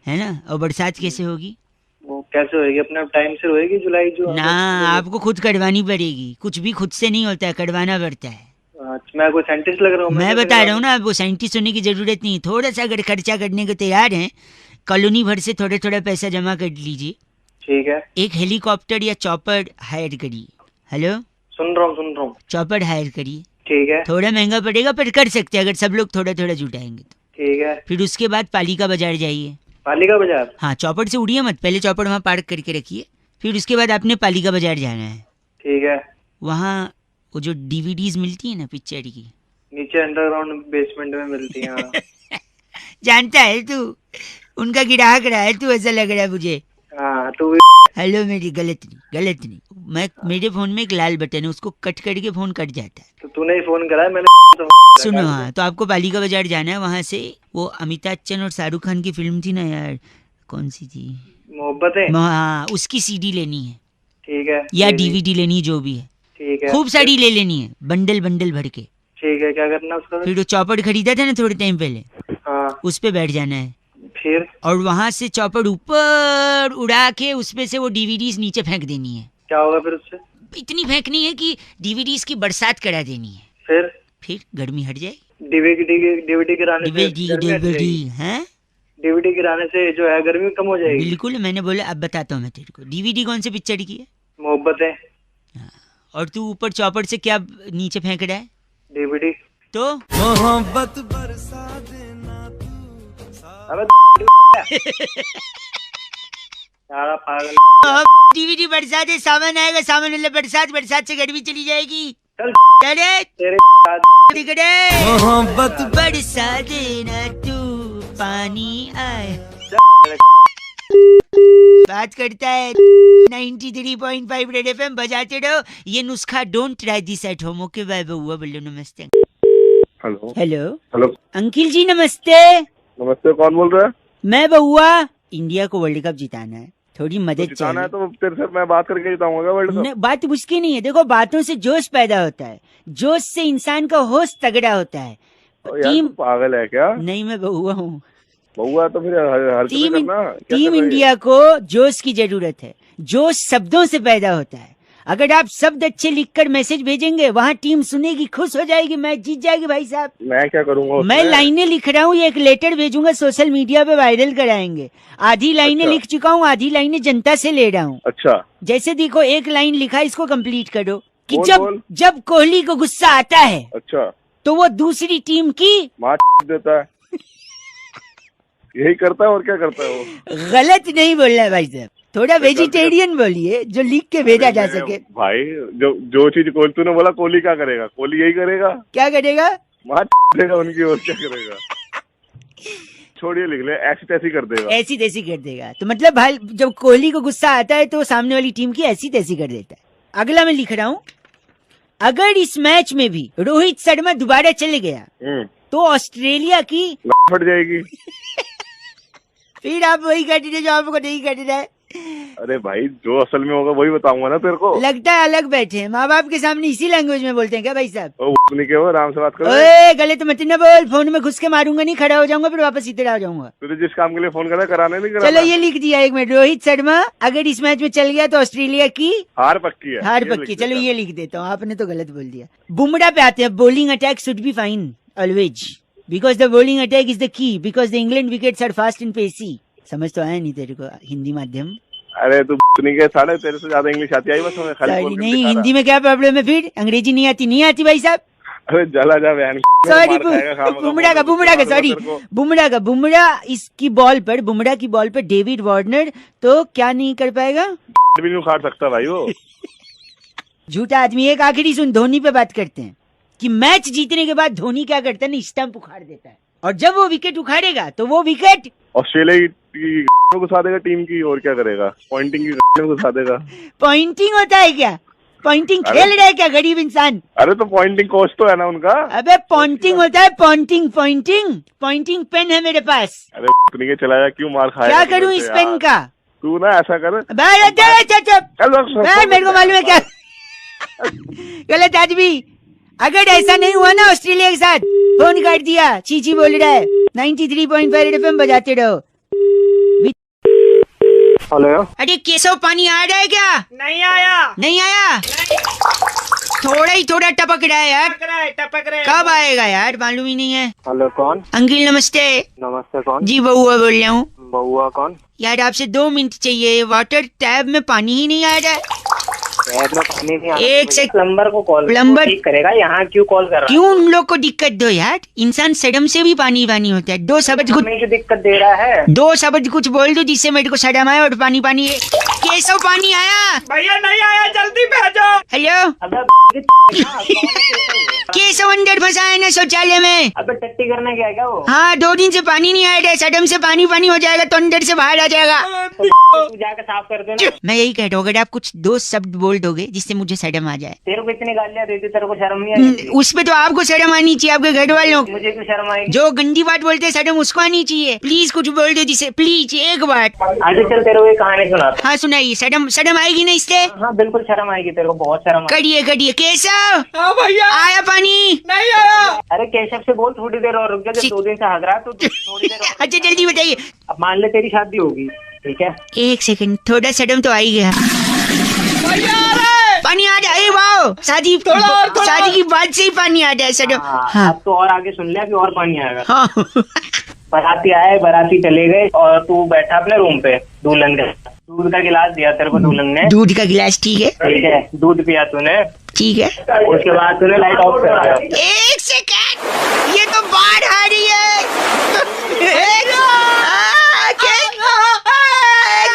S3: है ना। और बरसात कैसे होगी?
S6: वो
S7: कैसे होएगी? अपने टाइम से होएगी जुलाई जो
S3: ना, आपको खुद कटवानी पड़ेगी। कुछ भी खुद से नहीं होता है, कटवाना पड़ता है।
S7: अच्छा, मैं कोई साइंटिस्ट लग रहा हूँ?
S3: मैं बता रहा हूँ ना, आपको साइंटिस्ट होने की जरूरत नहीं। थोड़ा सा अगर खर्चा करने को तैयार हैं, कॉलोनी भर से थोड़ा थोड़ा पैसा जमा कर लीजिए।
S7: ठीक है,
S3: एक हेलीकॉप्टर या चॉपर हायर करिए। हेलो,
S7: सुन रहा हूँ।
S3: चॉपर हायर करिए।
S7: ठीक है,
S3: थोड़ा महंगा पड़ेगा पर कर सकते हैं, अगर सब लोग थोड़ा थोड़ा जुटाएंगे तो।
S7: ठीक है।
S3: फिर उसके बाद पालिका बाजार जाइए।
S7: पालिका बाजार?
S3: हाँ, चौपड़ से उड़िए मत, पहले चौपड़ वहाँ पार्क करके रखिए। फिर उसके बाद आपने पालिका बाजार जाना है।
S7: ठीक है।
S3: वहाँ वो जो डीवीडीज मिलती है ना पिक्चर की,
S7: नीचे अंडरग्राउंड बेसमेंट में मिलती है। हाँ।
S3: जानता है तू, उनका ग्राहक रहा है तू, ऐसा लग रहा है मुझे।
S7: हाँ, तो
S3: हेलो, मेरी गलत नहीं। मैं मेरे फोन में एक लाल बटन है, उसको कट करके फोन कट जाता है।
S7: तो तूने ही फोन करा है, मैंने
S3: सुनो, हाँ, तो आपको पालिका बाजार जाना है। वहाँ से वो अमिताभ बच्चन और शाहरुख खान की फिल्म थी ना यार, कौन सी थी?
S7: मोहब्बतें।
S3: हाँ, उसकी सीडी लेनी है।
S7: ठीक है।
S3: या डीवीडी लेनी है, जो भी है।
S7: ठीक है।
S3: खूब सारी ले लेनी है, बंडल भर के।
S7: ठीक है, क्या करना उसका?
S3: फिर वो चौपड़ खरीदा था ना थोड़े टाइम पहले,
S7: हाँ।
S3: उस पे बैठ जाना है।
S7: फिर?
S3: और वहां से चौपड़ ऊपर उड़ा के उसपे से वो डीवीडीज नीचे फेंक देनी है।
S7: क्या होगा फिर उससे?
S3: इतनी फेंकनी है कि डीवीडीज की बरसात करा देनी है। फिर गर्मी हट जाए।
S7: डीवीडी गिराने से डीवीडी गिराने से जो है गर्मी कम हो जाएगी।
S3: बिल्कुल, मैंने बोला। अब बताता हूँ मैं तेरे को, डीवीडी कौन से पिक्चर की है?
S7: मोहब्बतें।
S3: और तू ऊपर चौपड़ से क्या नीचे फेंक रहा है?
S7: डीवीडी।
S3: तो
S1: मोहब्बत बरसा देना
S7: अबे सारा पागल।
S3: डीवीडी बरसात है, सामान आएगा, सामान वाला बरसात से गर्मी चली जाएगी।
S7: चल
S3: तेरे
S1: मोहब्बत
S3: बरसा देना तू, पानी आए। बात करता है 93.5 रेड एफएम, बजाते रहो। ये नुस्खा don't try this at home. Okay bye बउआ, बोलो नमस्ते। हेलो अंकिल जी, नमस्ते।
S7: नमस्ते, कौन बोल रहा है?
S3: मैं बउआ, इंडिया को वर्ल्ड कप जिताना है, थोड़ी मदद
S7: जिताना है
S3: चाहिए।
S7: तो तेरे से मैं बात करके जिताऊंगा वर्ल्ड कप।
S3: बात उसकी नहीं है, देखो बातों से जोश पैदा होता है, जोश से इंसान का होश तगड़ा होता है। टीम
S7: पागल है क्या?
S3: नहीं, मैं बउआ हूँ।
S7: बहुआ तो फिर हर
S3: टीम इंडिया को जोश की जरूरत है। जोश शब्दों से पैदा होता है। अगर आप शब्द अच्छे लिखकर मैसेज भेजेंगे, वहाँ टीम सुनेगी, खुश हो जाएगी, मैच जीत जाएगी। भाई साहब,
S7: मैं क्या करूँगा?
S3: मैं लाइनें लिख रहा हूँ, ये एक लेटर भेजूंगा, सोशल मीडिया पे वायरल कराएंगे। आधी लाइनें लिख चुका हूँ, आधी लाइनें जनता से ले रहा हूँ।
S7: अच्छा,
S3: जैसे देखो, एक लाइन लिखा, इसको कंप्लीट करो कि
S7: बोल।
S3: जब कोहली को गुस्सा आता है,
S7: अच्छा,
S3: तो वो दूसरी टीम की
S7: मार देता है। यही करता है और क्या करता है वो?
S3: गलत नहीं बोलना है भाई साहब, थोड़ा वेजिटेरियन बोलिए जो लिख के भेजा जा सके।
S7: भाई जो चीज तूने बोला, कोहली क्या करेगा? कोहली यही करेगा।
S3: क्या करेगा?
S7: मार देगा उनकी, और क्या करेगा? छोड़िए, लिख ले, ऐसी तैसी कर देगा।
S3: ऐसी तैसी कर देगा तो मतलब भाई, जब कोहली को गुस्सा आता है तो सामने वाली टीम की ऐसी तैसी कर देता है। अगला मैं लिख रहा हूँ, अगर इस मैच में भी रोहित शर्मा दोबारा चले गया तो ऑस्ट्रेलिया की
S7: फट जाएगी।
S3: फिर आप वही कर रहे जो आपको नहीं करना है।
S7: अरे भाई, जो असल में होगा वही बताऊंगा ना तेरे को।
S3: लगता है अलग बैठे हैं, माँ बाप के सामने इसी लैंग्वेज में बोलते हैं क्या भाई साहब?
S7: आराम से बात करो।
S3: ओए, गलत मत न बोल, फोन में घुस के मारूंगा नहीं, खड़ा हो जाऊंगा, फिर वापस इधर आ जाऊंगा।
S7: तुझे जिस काम के लिए फोन करा, कराने नहीं कराना।
S3: चलो ये लिख दिया, एक मिनट। रोहित शर्मा अगर इस मैच में चल गया तो ऑस्ट्रेलिया की
S7: हार पक्की है।
S3: हार पक्की। चलो ये लिख देता हूँ, आपने तो गलत बोल दिया। बुमराह पे आते हैं। Bowling attack should be fine always, because the bowling attack is the key, because the England wickets are fast and pacy. समझ तो आया नहीं तेरे को हिंदी माध्यम?
S7: अरे तू नहीं के साले, तेरे से ज्यादा इंग्लिश आती आई बस हमें खाली।
S3: नहीं, हिंदी में क्या प्रॉब्लम है फिर? अंग्रेजी नहीं आती भाई साहब?
S7: अरे जला जा बहन।
S3: सॉरी, बुमराह इसकी बॉल पर, बुमराह की बॉल पर डेविड वार्नर तो क्या नहीं कर पाएगा?
S7: भी नहीं उखाड़ सकता भाई वो।
S3: झूठा आदमी। एक आखिरी सुन, धोनी पे बात करते हैं कि मैच जीतने के बाद धोनी क्या करता है ना, स्टंप उखाड़ देता है, और जब वो विकेट उखाड़ेगा तो वो विकेट
S7: ऑस्ट्रेलिया की घुसा देगा टीम की, और क्या करेगा? पॉइंटिंग की घुसा देगा।
S3: पॉइंटिंग होता है क्या? पॉइंटिंग खेल रहा है क्या गरीब इंसान?
S7: अरे तो पॉइंटिंग कोच तो है ना उनका।
S3: अबे पॉइंटिंग होता है, पॉइंटिंग पेन है मेरे पास।
S7: अरे चला जा, क्यों मार खाया?
S3: क्या करूं इस पेन का?
S7: तू ना ऐसा कर।
S3: मेरे को मालूम है क्या। गलत आदमी। अगर ऐसा नहीं हुआ ना ऑस्ट्रेलिया के साथ, फोन काट दिया, चीची बोल रहा है। 93.5 एफएम बजाते रहो।
S5: हेलो।
S3: अरे केशव पानी आ रहा है क्या?
S6: नहीं आया।
S3: नहीं आया? थोड़ा ही थोड़ा टपक रहा है यार।
S6: टपक रहे
S3: कब आएगा यार मालूम ही नहीं है।
S5: हेलो कौन?
S3: अंकिल नमस्ते।
S5: नमस्ते कौन?
S3: जी बउआ बोल रहा हूँ।
S5: बउआ कौन?
S3: यार आपसे 2 मिनट चाहिए, वाटर टैब में पानी ही नहीं आ रहा है।
S5: टैब में पानी नहीं आ रहा।
S3: एक से
S5: प्लम्बर को कॉल,
S3: प्लम्बर
S5: ठीक करेगा। यहाँ क्यों कॉल कर रहा है?
S3: क्यों उन लोग को दिक्कत दो यार, इंसान शर्म से भी पानी पानी होता है। 2 शब्द कुछ
S5: हमें क्यों दिक्कत दे रहा है?
S3: 2 शब्द कुछ बोल दो जिससे मेरे को शर्म आए और पानी पानी है। केशव पानी आया?
S6: भैया नहीं आया, जल्दी भेजो।
S3: हेलो
S5: अबे
S3: केशव अंदर फंसा है ना शौचालय में।
S5: अबे टट्टी करने गया क्या वो?
S3: हाँ 2 दिन से पानी नहीं आया है, शर्म से पानी पानी हो जाएगा तो अंदर से बाहर आ जाएगा।
S5: तू जाके साफ कर देना।
S3: मैं यही कह रहा हूँ, अगर आप कुछ 2 शब्द बोल दोगे जिससे मुझे शर्म आ जाए।
S5: तेरे को इतनी गालियाँ देती, तेरे को शर्म नहीं आई?
S3: उस पे तो आपको शर्म आनी चाहिए, आपके घर वालों।
S5: मुझे क्यों शर्म आएगी?
S3: जो गंदी बात बोलते हैं शर्म उसको आनी चाहिए। प्लीज कुछ बोल दो जिसे, प्लीज एक बार।
S5: आज चल तेरे को एक कहानी सुनाता।
S3: हाँ सुनाइए, शर्म शर्म आएगी ना इससे?
S5: हाँ बिल्कुल शर्म आएगी, तेरे को बहुत शर्म आएगी।
S3: करिए करिए। केशव
S6: हाँ भैया
S3: आया पानी?
S6: नहीं आया।
S5: अरे केशव से बोल थोड़ी देर और रुक जा, जब 2 दिन से हग रहा है तो थोड़ी देर और।
S3: अच्छा जल्दी बताइए।
S5: अब मान ले तेरी शादी होगी, ठीक है?
S3: 1 सेकंड, थोड़ा शर्म तो आ ही गया।
S6: भैया आ रहा है।
S3: पानी आ जाए। वाओ शादी शादी की बात से ही पानी आ जाए शर्म। हाँ
S5: अब तो और आगे सुन ले, अभी और पानी आएगा।
S3: हाँ
S5: बाराती आए, बाराती चले गए और तू बैठा अपने रूम पे दुल्हन के। दूध का गिलास दिया तेरे को दुल्हन ने।
S3: दूध का गिलास ठीक है।
S5: ठीक है, दूध पिया तूने।
S3: ठीक है।
S5: उसके बाद तूने लाइट ऑफ कर दिया।
S3: 1 सेकंड, ये तो बाढ़ आ रही है। 1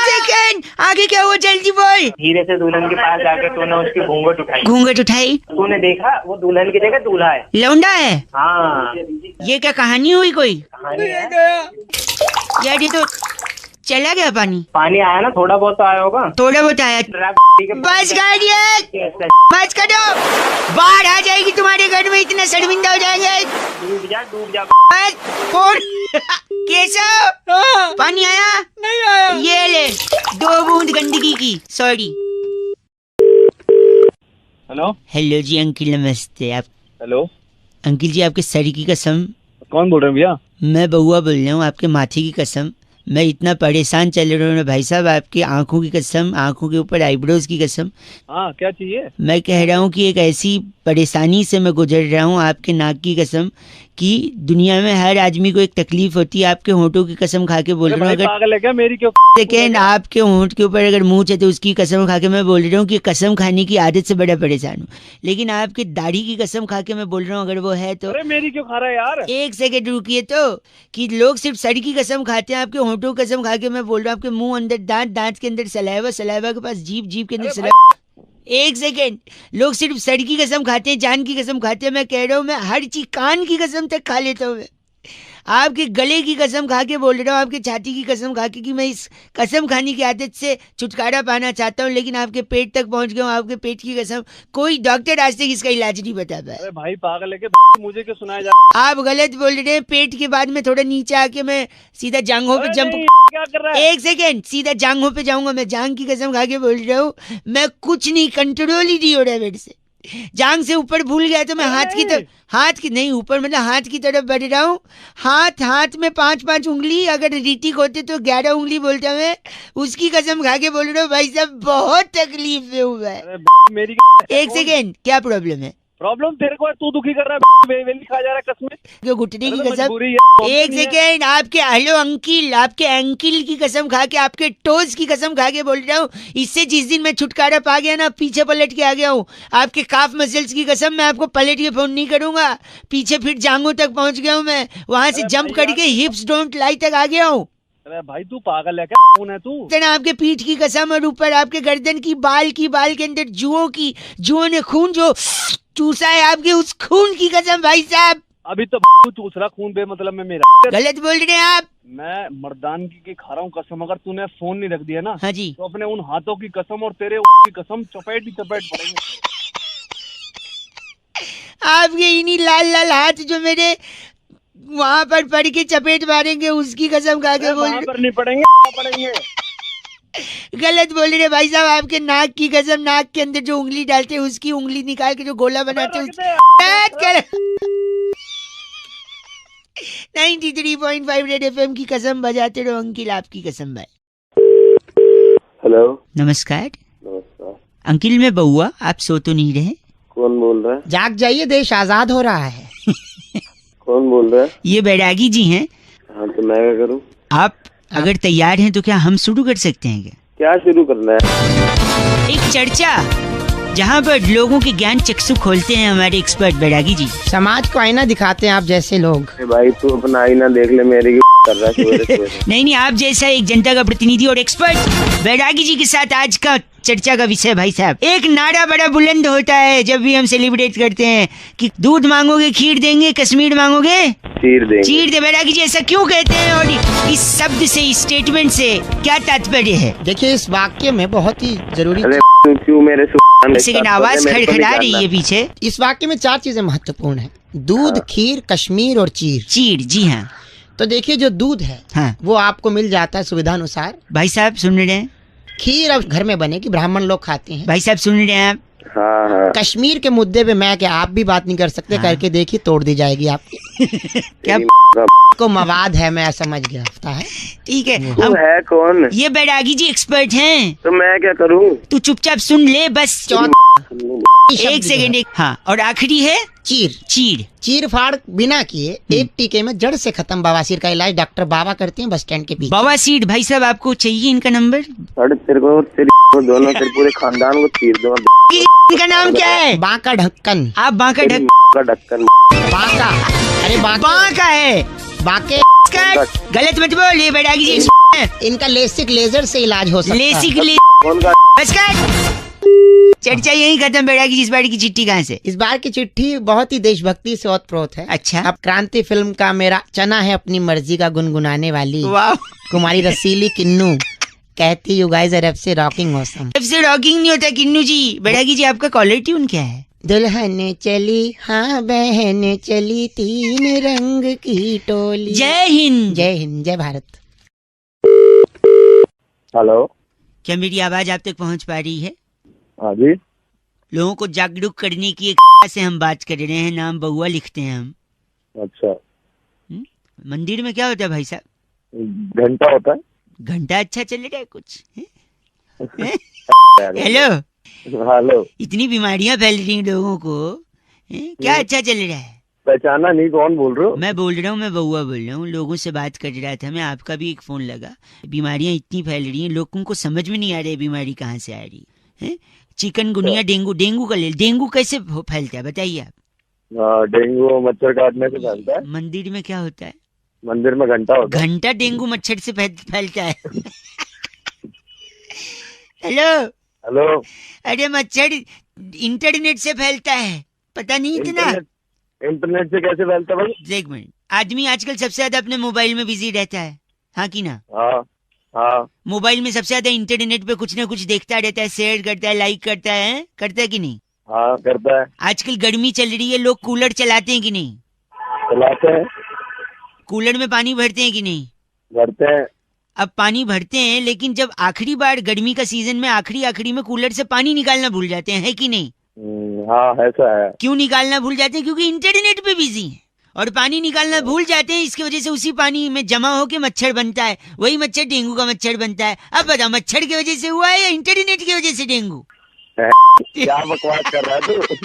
S3: सेकंड, आगे क्या हुआ जल्दी बोल।
S5: धीरे से दुल्हन के पास जाके तूने उसकी घूंघट उठाई।
S3: घूंघट उठाई?
S5: तूने देखा वो दुल्हन की जगह दूल्हा है।
S3: लौंडा है?
S5: हाँ
S3: ये क्या कहानी हुई कोई?
S5: कहानी है।
S3: यार ये तो चला गया पानी।
S5: पानी आया ना, थोड़ा बहुत तो आया होगा।
S3: थोड़ा बहुत आया। बस गाड़िए, बस करो, बाढ़ आ जाएगी तुम्हारे घर में, इतना शर्मिंदा हो जाएंगे।
S5: डूब जा डूब जा।
S3: बस फोन। केशव पानी आया?
S6: नहीं आया।
S3: ये ले 2 बूंद गंदगी की, सॉरी।
S2: हेलो
S3: हेलो जी अंकिल नमस्ते। आप
S2: हेलो,
S3: अंकिल जी आपके सर की कसम,
S2: कौन बोल रहे हैं भैया?
S3: मैं बउआ बोल रहा हूँ। आपके माथे की कसम, मैं इतना परेशान चल रहा हूँ भाई साहब। आपकी आंखों की कसम, आंखों के ऊपर आईब्रोज की कसम।
S2: हाँ क्या चाहिए?
S3: मैं कह रहा हूँ कि एक ऐसी परेशानी से मैं गुजर रहा हूँ, आपके नाक की कसम, कि दुनिया में हर आदमी को एक तकलीफ होती है। आपके होंठों की कसम खा के बोल रहा हूँ, अगर
S2: पागल है क्या? मेरी क्यों?
S3: सेकेंड आपके होंठ के ऊपर अगर मूंछ है तो उसकी कसम खा के मैं बोल रहा हूँ कि कसम खाने की आदत से बड़ा परेशान हूँ। लेकिन आपकी दाढ़ी की कसम खा के मैं बोल रहा हूँ अगर वो है तो।
S2: अरे मेरी क्यों खा रहा है यार?
S3: 1 सेकंड रुकिए तो, कि लोग सिर्फ सर की कसम खाते हैं, आपके होंठों की कसम खा के मैं बोल रहा हूँ। आपके मुंह अंदर दांत, दांत के अंदर सलाइवा, सलाइवा के पास जीभ, जीभ के अंदर सलाइवा। 1 सेकेंड, लोग सिर्फ सर की कसम खाते हैं, जान की कसम खाते हैं। मैं कह रहा हूँ मैं हर चीज, कान की कसम तक खा लेता हूँ। मैं आपके गले की कसम खा के बोल रहा हूँ, आपके छाती की कसम खा के, कि मैं इस कसम खाने की आदत से छुटकारा पाना चाहता हूँ। लेकिन आपके पेट तक पहुँच गया हूँ, आपके पेट की कसम। कोई डॉक्टर आज तक इसका इलाज नहीं बता पाया।
S2: अरे भाई पागल है क्या? मुझे क्यों सुनाया जा?
S3: आप गलत बोल रहे हैं। पेट के बाद में थोड़ा नीचे आके मैं सीधा जांघों पे जंप।
S2: क्या कर रहा है?
S3: 1 सेकेंड, सीधा जांघों पे जाऊंगा। मैं जांघ की कसम खा के बोल रहा हूँ, मैं कुछ नहीं, कंट्रोल ही नहीं हो रहा है मेरे से। जांघ से ऊपर भूल गया तो मैं हाथ की तरफ, हाथ की नहीं ऊपर, मतलब हाथ की तरफ बढ़ रहा हूँ। हाथ में 5-5 उंगली, अगर रीतिक होते तो 11 उंगली बोलता मैं। उसकी कसम खा के बोल रहा हूँ भाई साहब, बहुत तकलीफ में हुआ है।
S2: मेरी
S3: 1 सेकेंड, क्या प्रॉब्लम है?
S2: प्रॉब्लम तेरे को है, तू दुखी कर रहा है। वेली खा जा रहा है कसमें।
S3: क्यों घुटने की कसम?
S2: मजबूरी है।
S3: 1 सेकेंड, आपके हेलो अंकिल, आपके एंकिल की कसम खा के, आपके टोज की कसम खा के बोल रहा हूँ। इससे जिस दिन मैं छुटकारा पा गया ना, पीछे पलट के आ गया हूँ। आपके काफ मसल्स की कसम, मैं आपको पलट के फोन नहीं करूंगा। पीछे फिर जांघों तक पहुंच गया हूँ मैं, वहां से जंप करके हिप्स डोंट लाई तक आ गया हूँ।
S2: अरे भाई तू पागल है क्या? कौन है तू?
S3: आपके पीठ की कसम, और ऊपर आपके गर्दन की बाल के अंदर जुओं ने खून जो चूसा है, आपके उस खून की कसम भाई साहब।
S2: अभी तो तू चूस रहा खून बेमतलब में मेरा।
S3: गलत बोल रहे हैं आप।
S2: मैं मर्दानगी की खा रहा हूँ कसम। अगर तूने फोन नहीं रख दिया ना,
S3: हाँ जी,
S2: तो अपने उन हाथों की कसम और तेरे की कसम चपेट ही चपेट पड़ेंगे।
S3: आपके इन्हीं लाल लाल हाथ जो मेरे वहां पर पड़ के चपेट मारेंगे, उसकी कसम खा के बोल।
S2: पर नहीं पड़ेंगे, पड़ेंगे।
S3: गलत बोल रहे भाई साहब। आपके नाक की कसम, नाक के अंदर जो उंगली डालते हैं उसकी उंगली निकाल के जो गोला बनाते हैं 93.5 रेड FM की कसम बजाते रहो अंकिल, आपकी कसम भाई।
S7: हेलो।
S3: नमस्कार
S7: नमस्कार।
S3: अंकिल, मैं बउआ, आप सो तो नहीं रहे?
S7: कौन बोल रहा है?
S4: जाग जाइए, देश आजाद हो रहा है।
S7: कौन बोल रहा है?
S3: ये बैरागी जी हैं।
S7: हाँ, तो मैं क्या करूँ?
S3: आप अगर तैयार हैं तो क्या हम शुरू कर सकते हैं?
S7: क्या शुरू करना है?
S3: एक चर्चा जहाँ पर लोगों के ज्ञान चक्षु खोलते हैं हमारे एक्सपर्ट बैरागी जी।
S4: समाज को आईना दिखाते हैं आप जैसे लोग।
S7: अरे भाई, तू अपना आईना देख ले, मेरी की कर रहा है सवेरे सवेरे।
S3: नहीं, आप जैसा एक जनता का प्रतिनिधि और एक्सपर्ट बैरागी जी के साथ आज का चर्चा का विषय भाई साहब, एक नारा बड़ा बुलंद होता है जब भी हम सेलिब्रेट करते हैं कि दूध मांगोगे खीर देंगे, कश्मीर मांगोगे
S7: चीर देंगे।
S3: चीर दे। बैरागी जी ऐसा क्यों कहते हैं और इस शब्द से, इस स्टेटमेंट से क्या तात्पर्य है?
S4: देखिए, इस वाक्य में बहुत ही जरूरी,
S7: अरे क्यों मेरे
S3: सेकंड आवाज खड़खड़ा रही है पीछे।
S4: इस वाक्य में 4 चीजें महत्वपूर्ण है: दूध, खीर, कश्मीर और चीर।
S3: चीर, जी हाँ।
S4: तो देखिए, जो दूध है
S3: हाँ
S4: वो आपको मिल जाता है सुविधा अनुसार।
S3: भाई साहब सुन रहे हैं?
S4: खीर अब घर में बनेगी, ब्राह्मण लोग खाते हैं।
S3: भाई साहब सुन रहे हैं आप?
S7: हाँ हाँ।
S4: कश्मीर के मुद्दे पे मैं क्या आप भी बात नहीं कर सकते?
S3: हाँ।
S4: करके देखिए, तोड़ दी जाएगी आपकी।
S3: क्या
S4: को मवाद है, मैं समझ गया होता है।
S3: ठीक है,
S7: तू
S3: हम
S7: है कौन?
S3: ये बैरागी जी एक्सपर्ट हैं।
S7: तो मैं क्या करूँ?
S3: तू चुपचाप सुन ले बस। एक सेकंड, एक हाँ। और आखिरी है
S4: चीर।
S3: चीर।
S4: चीर फाड़ बिना किए एक टीके में जड़ से खत्म बवासीर का इलाज डॉक्टर बाबा करते हैं बस स्टैंड के पीछे।
S3: बवासीर। भाई साहब आपको चाहिए इनका नंबर?
S7: अरे तेरे को, तेरी को दोनों, तेरे पूरे खानदान को चीर दूंगा।
S3: इनका नाम क्या है?
S4: बांका ढक्कन।
S3: आप बांका ढक
S7: का ढक्कन।
S4: बांका, अरे
S3: बांका है।
S4: बांके।
S3: गलत मत बोल, ये बैरागी जी
S4: इनका लेसिक लेजर से इलाज हो सकता है।
S3: लेसिक
S7: कौन का?
S3: बस कर। चर्चा यही खत्म। बैरागी जी, इस बार की चिट्ठी कहाँ से?
S4: इस बार की चिट्ठी बहुत ही देशभक्ति से ओतप्रोत है।
S3: अच्छा।
S4: अब क्रांति फिल्म का मेरा चना है अपनी मर्जी का गुनगुनाने वाली
S3: वाह।
S4: कुमारी रसीली किन्नू कहती यू गाइस आर से रॉकिंग ऑसम।
S3: अब से रॉकिंग नहीं होता किन्नू जी। बैरागी जी आपका कॉलर ट्यून क्या है?
S4: दुल्हन चली हाँ बहन चली, 3 रंग की टोली।
S3: जय हिंद।
S4: जय हिंद, जय भारत।
S7: हेलो।
S3: क्या मेरी आवाज आप तक पहुंच पा रही है?
S7: हाँ जी।
S3: लोगों को जागरूक करने की एक से हम बात कर रहे हैं। नाम बउआ लिखते हैं हम।
S7: अच्छा।
S3: मंदिर में क्या होता है भाई साहब?
S7: घंटा होता है।
S3: घंटा अच्छा चल रहा है कुछ? हेलो।
S7: हेलो।
S3: इतनी बीमारियां फैल रही हैं लोगों को, क्या अच्छा चल रहा है?
S7: पहचाना नहीं, कौन बोल रहे हो?
S3: मैं बोल रहा हूँ, मैं बउआ बोल रहा हूँ। लोगों से बात कर रहा था मैं, आपका भी एक फोन लगा। बीमारियां इतनी फैल रही हैं, लोगों को समझ में नहीं आ रही बीमारी कहाँ से आ रही है। Chikungunya, dengue. डेंगू का ले, डेंगू कैसे फैलता है बताइए आप?
S7: डेंगू मच्छर काटने से फैलता है।
S3: मंदिर में क्या होता है?
S7: मंदिर में घंटा होता है।
S3: घंटा डेंगू मच्छर से फैलता है। हेलो।
S7: हेलो।
S3: अरे मच्छर इंटरनेट से फैलता है, पता नहीं इतना?
S7: इंटरनेट से कैसे फैलता है भाई?
S3: एक मिनट। आदमी आजकल सबसे ज्यादा अपने मोबाइल में बिजी रहता है, हाँ कि ना?
S7: हाँ हाँ।
S3: मोबाइल में सबसे ज्यादा इंटरनेट पे कुछ ना कुछ देखता रहता है, शेयर करता है, लाइक करता है, करता है कि नहीं?
S7: हाँ करता है।
S3: आजकल गर्मी चल रही है, लोग कूलर चलाते हैं कि नहीं?
S7: चलाते हैं।
S3: कूलर में पानी भरते हैं कि नहीं?
S7: भरते हैं।
S3: अब पानी भरते हैं, लेकिन जब आखिरी बार गर्मी का सीजन में आखिरी में कूलर से पानी निकालना भूल जाते हैं, है कि नहीं?
S7: हाँ ऐसा है।
S3: क्यों निकालना भूल जाते हैं? क्योंकि इंटरनेट पे बिजी हैं और पानी निकालना भूल जाते हैं। इसकी वजह से उसी पानी में जमा होके मच्छर बनता है, वही मच्छर डेंगू का मच्छर बनता है। अब बताओ, मच्छर की वजह से हुआ है या इंटरनेट की वजह से डेंगू?
S7: क्या बकवास कर रहा है तू?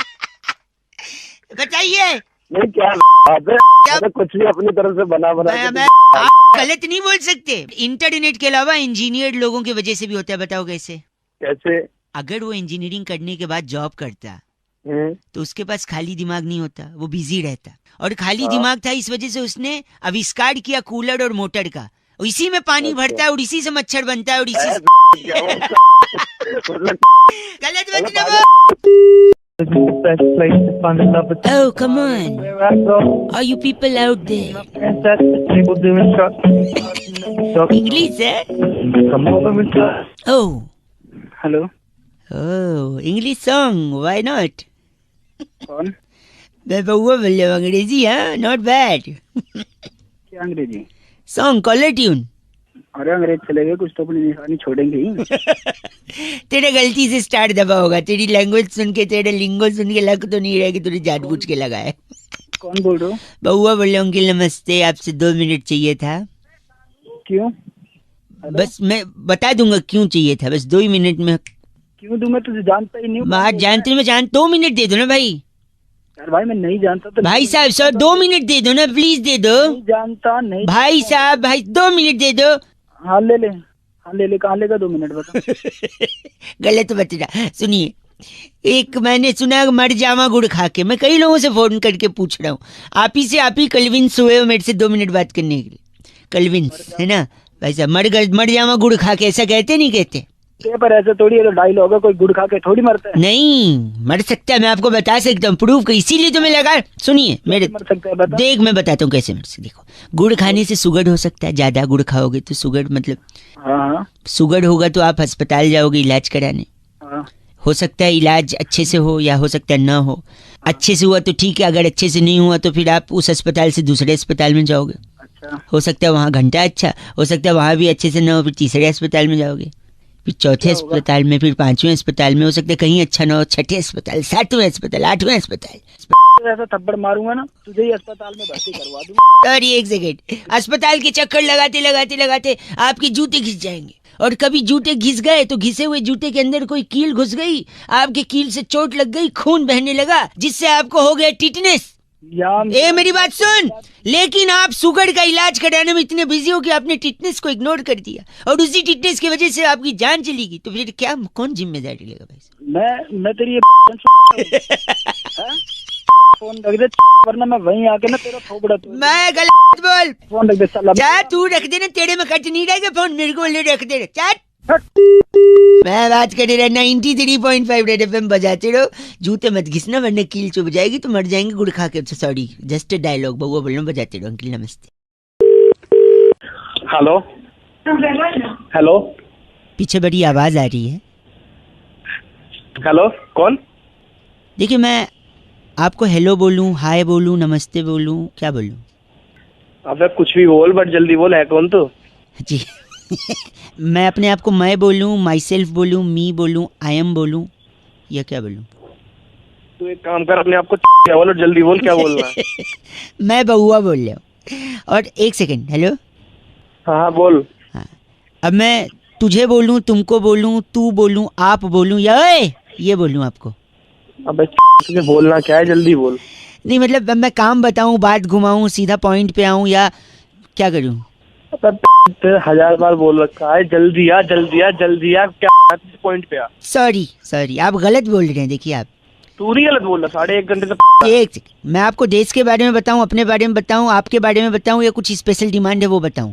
S3: बताइए।
S7: नहीं, क्या बात है? तो कुछ भी अपनी तरफ से बना
S3: मैं आप गलत नहीं बोल सकते। इंटरनेट के अलावा इंजीनियर लोगों की वजह से भी होता है। बताओ कैसे?
S7: कैसे?
S3: अगर वो इंजीनियरिंग करने के बाद जॉब करता तो उसके पास खाली दिमाग नहीं होता, वो बिजी रहता। और खाली दिमाग था, इस वजह से उसने आविष्कार किया कूलर और मोटर का। इसी में पानी भरता है और इसी से मच्छर बनता है और इसी से गलत मत ना बोल। Oh, come on. Are you people out there? English, eh? Oh.
S6: Hello.
S3: Oh, English song. Why not?
S6: कौन?
S3: मैं बउआ बोल रहा हूँ। अंग्रेजी, हाँ? Not bad.
S6: क्या अंग्रेजी?
S3: Song, caller tune.
S6: अरे अंग्रेज चले गए, कुछ तो अपनी निशानी छोड़ेंगे ही।
S3: तेरे गलती से स्टार्ट दबा होगा। तेरी लैंग्वेज सुन के, तेरे लिंगो सुन के लग तो नहीं रहा कि तूने जानबूझ के लगाया।
S6: कौन बोल रहे हो?
S3: बउआ बोले अंकिल नमस्ते, आपसे 2 मिनट चाहिए था।
S6: क्यों?
S3: बस मैं बता दूंगा क्यों चाहिए था, बस 2 मिनट में।
S6: क्यों दूं, मैं तुझे जानता ही नहीं हूँ।
S3: बात जानते में जान 2 मिनट दे दो ना भाई।
S6: यार भाई मैं नहीं जानता तो
S3: भाई साहब सर 2 मिनट दे दो ना, प्लीज दे दो।
S6: नहीं जानता नहीं।
S3: भाई साहब भाई 2 मिनट दे दो।
S6: हाँ ले ले, हाँ ले ले, कहाँ लेगा 2 मिनट बता।
S3: गलत बता, सुनिए। एक मैंने सुना मर जावा गुड़ खा के, मैं कई लोगों से फोन करके पूछ रहा हूँ, आप ही कलविंस हुए हो मेरे से 2 मिनट बात करने के लिए। कलविंस है ना भाई साहब, मर जावा गुड़ खा के, ऐसा कहते नहीं कहते?
S6: पर ऐसे थोड़ी है, तो डायलॉग है, कोई गुड़ खा के थोड़ी मरता है।
S3: नहीं मर सकता है, मैं आपको बता सकता हूँ, प्रूफ कर, इसीलिए तो मैं लगा। सुनिए मेरे,
S6: मर सकता है बता।
S3: देख मैं बताता हूँ कैसे मर सकता। देखो गुड़ खाने से शुगर हो सकता है, ज्यादा गुड़ खाओगे तो शुगर, मतलब
S6: हाँ
S3: शुगर होगा तो आप अस्पताल जाओगे इलाज कराने।
S6: हाँ।
S3: हो सकता है इलाज अच्छे से हो या हो सकता है ना हो। अच्छे से हुआ तो ठीक है, अगर अच्छे से नहीं हुआ तो फिर आप उस अस्पताल से दूसरे अस्पताल में जाओगे।
S6: अच्छा।
S3: हो सकता है वहाँ घंटा अच्छा, हो सकता है वहाँ भी अच्छे से ना हो, फिर तीसरे अस्पताल में जाओगे, फिर चौथे अस्पताल में, फिर 5वें अस्पताल में, हो सकता है कहीं अच्छा ना हो, 6ठे अस्पताल, 7वें अस्पताल, 8वें अस्पताल।
S6: ऐसा थप्पड़ मारूंगा ना तुझे ही अस्पताल में भर्ती करवा दूंगा।
S3: अरे एक सेकेंड, अस्पताल के चक्कर लगाते लगाते लगाते आपके जूते घिस जाएंगे, और कभी जूते घिस गए तो घिसे हुए जूते के अंदर कोई कील घुस गई, आपके कील से चोट लग गई, खून बहने लगा, जिससे आपको हो गया टिटनेस। ए मेरी बात सुन, लेकिन आप शुगर का इलाज कराने में इतने बिजी हो कि आपने टिटनेस को इग्नोर कर दिया, और उसी टिटनेस की वजह से आपकी जान चली गई, तो फिर क्या, कौन जिम्मेदारी लेगा भाई?
S6: मैं तेरी फोन रख दे, वरना मैं वहीं आके ना तेरा थोबड़ा तोड़।
S3: मैं गलत बोल,
S6: फोन रख दे साला।
S3: जा तू रख देना, तेरे में कट नहीं रहेगा फोन, मेरे को ले रख दे। चल मैं बात कर रहा 93.5 रेड एफएम बजाते रहो, जूते मत घिसना वरना कील चुभ जाएगी तो मर जाएंगे गुड़ खा के। सॉरी जस्ट डायलॉग बउआ बोल रहा हूँ, बजाते रहो। अंकल नमस्ते।
S7: हेलो हेलो
S3: पीछे बड़ी आवाज आ रही है।
S7: हेलो कौन?
S3: देखिए मैं आपको हेलो बोलूं, हाय बोलूं, नमस्ते बोलूं, क्या बोलूं?
S7: अबे कुछ भी बोल, बट जल्दी बोल, है कौन तू?
S3: जी मैं अपने आप को मैं बोलूं, माई सेल्फ बोलूं, मी बोलूं, आई एम बोलूं, या क्या बोलूं?
S7: तू एक काम कर, अपने आप को क्या बोल, जल्दी बोल, क्या बोलना है?
S3: मैं बउआ बोल रहा हूँ। और एक सेकंड, हेलो।
S7: हाँ बोल।
S3: हाँ अब मैं तुझे बोलूं, तुमको बोलूं, तू बोलूं, आप बोलूं, या ये बोलूं आपको?
S7: अबे तुझे बोलना क्या है, जल्दी बोल।
S3: नहीं मतलब मैं काम बताऊं, बात घुमाऊं, सीधा पॉइंट पे आऊं, या क्या करूं?
S7: तेरे 1000 बार बोल रखा है, जल्दी आ जल्दी आ जल्दी आ, क्या पॉइंट पे आ।
S3: सॉरी आप गलत बोल रहे हैं। देखिए आप,
S7: तू नहीं गलत बोल रहा, 1.5 घंटे से।
S3: एक सेकंड, मैं आपको देश के बारे में बताऊं, अपने बारे में बताऊं, आपके बारे में बताऊं, या कुछ स्पेशल डिमांड है वो बताऊं?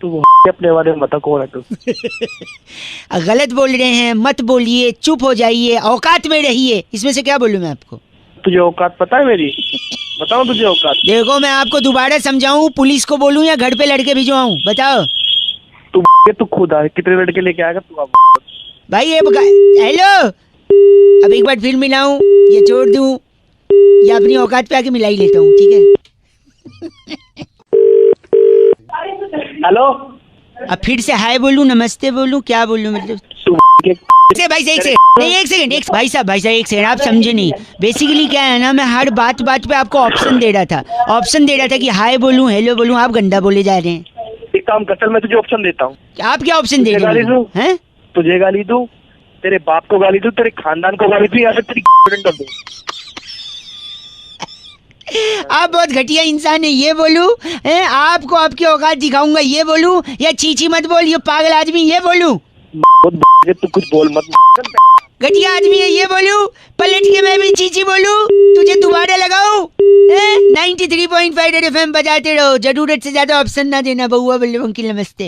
S7: तू अपने बारे में बता, कौन है तू?
S3: गलत बोल रहे हैं, मत बोलिए, चुप हो जाइए, औकात में रहिए, इसमें से क्या बोलूं मैं आपको?
S7: तुझे औकात पता है मेरी? बताओ तुझे औकात।
S3: देखो मैं आपको दोबारा समझाऊं, पुलिस को बोलूं या घर पे लड़के भिजवाऊं, बताओ?
S7: तू खुद आ, कितने लड़के लेके आएगा तू?
S3: भाई ये हेलो, अब एक बार फिर मिलाऊं, ये छोड़ दूं, या अपनी औकात पे आके मिला ही लेता हूँ, ठीक है?
S7: हेलो,
S3: अब फिर से हाय बोलूं, नमस्ते बोलूं, क्या बोलूं, मतलब? भाई एक सेकंड, भाई साहब एक सेकंड, आप समझे नहीं। बेसिकली क्या है ना, मैं हर बात पे आपको ऑप्शन दे रहा था कि हाय बोलूं, हेलो बोलूं, आप गंदा बोले जा रहे हैं।
S7: एक काम कर, चल मैं तुझे ऑप्शन देता हूँ।
S3: आप क्या ऑप्शन दे रहे हैं?
S7: तुझे गाली दूं, तेरे बाप को गाली दूं, तेरे खानदान को गाली दूं, या फिर तेरी गर्लफ्रेंड कर दूं?
S3: आप बहुत घटिया इंसान है, ये बोलूं? आपको आपकी औकात दिखाऊंगा, ये बोलूं? या चीची मत बोल, ये पागल आदमी, ये बोलूं?
S7: तू कुछ बोल मत,
S3: घटिया आदमी है, ये बोलूं? पलट के मैं भी चीची बोलूं? तुझे दोबारा लगाऊं? 93.5 रेड एफएम बजाते रहो, जरूरत से ज्यादा ऑप्शन ना देना। बउआ बल्ले अंकिल नमस्ते।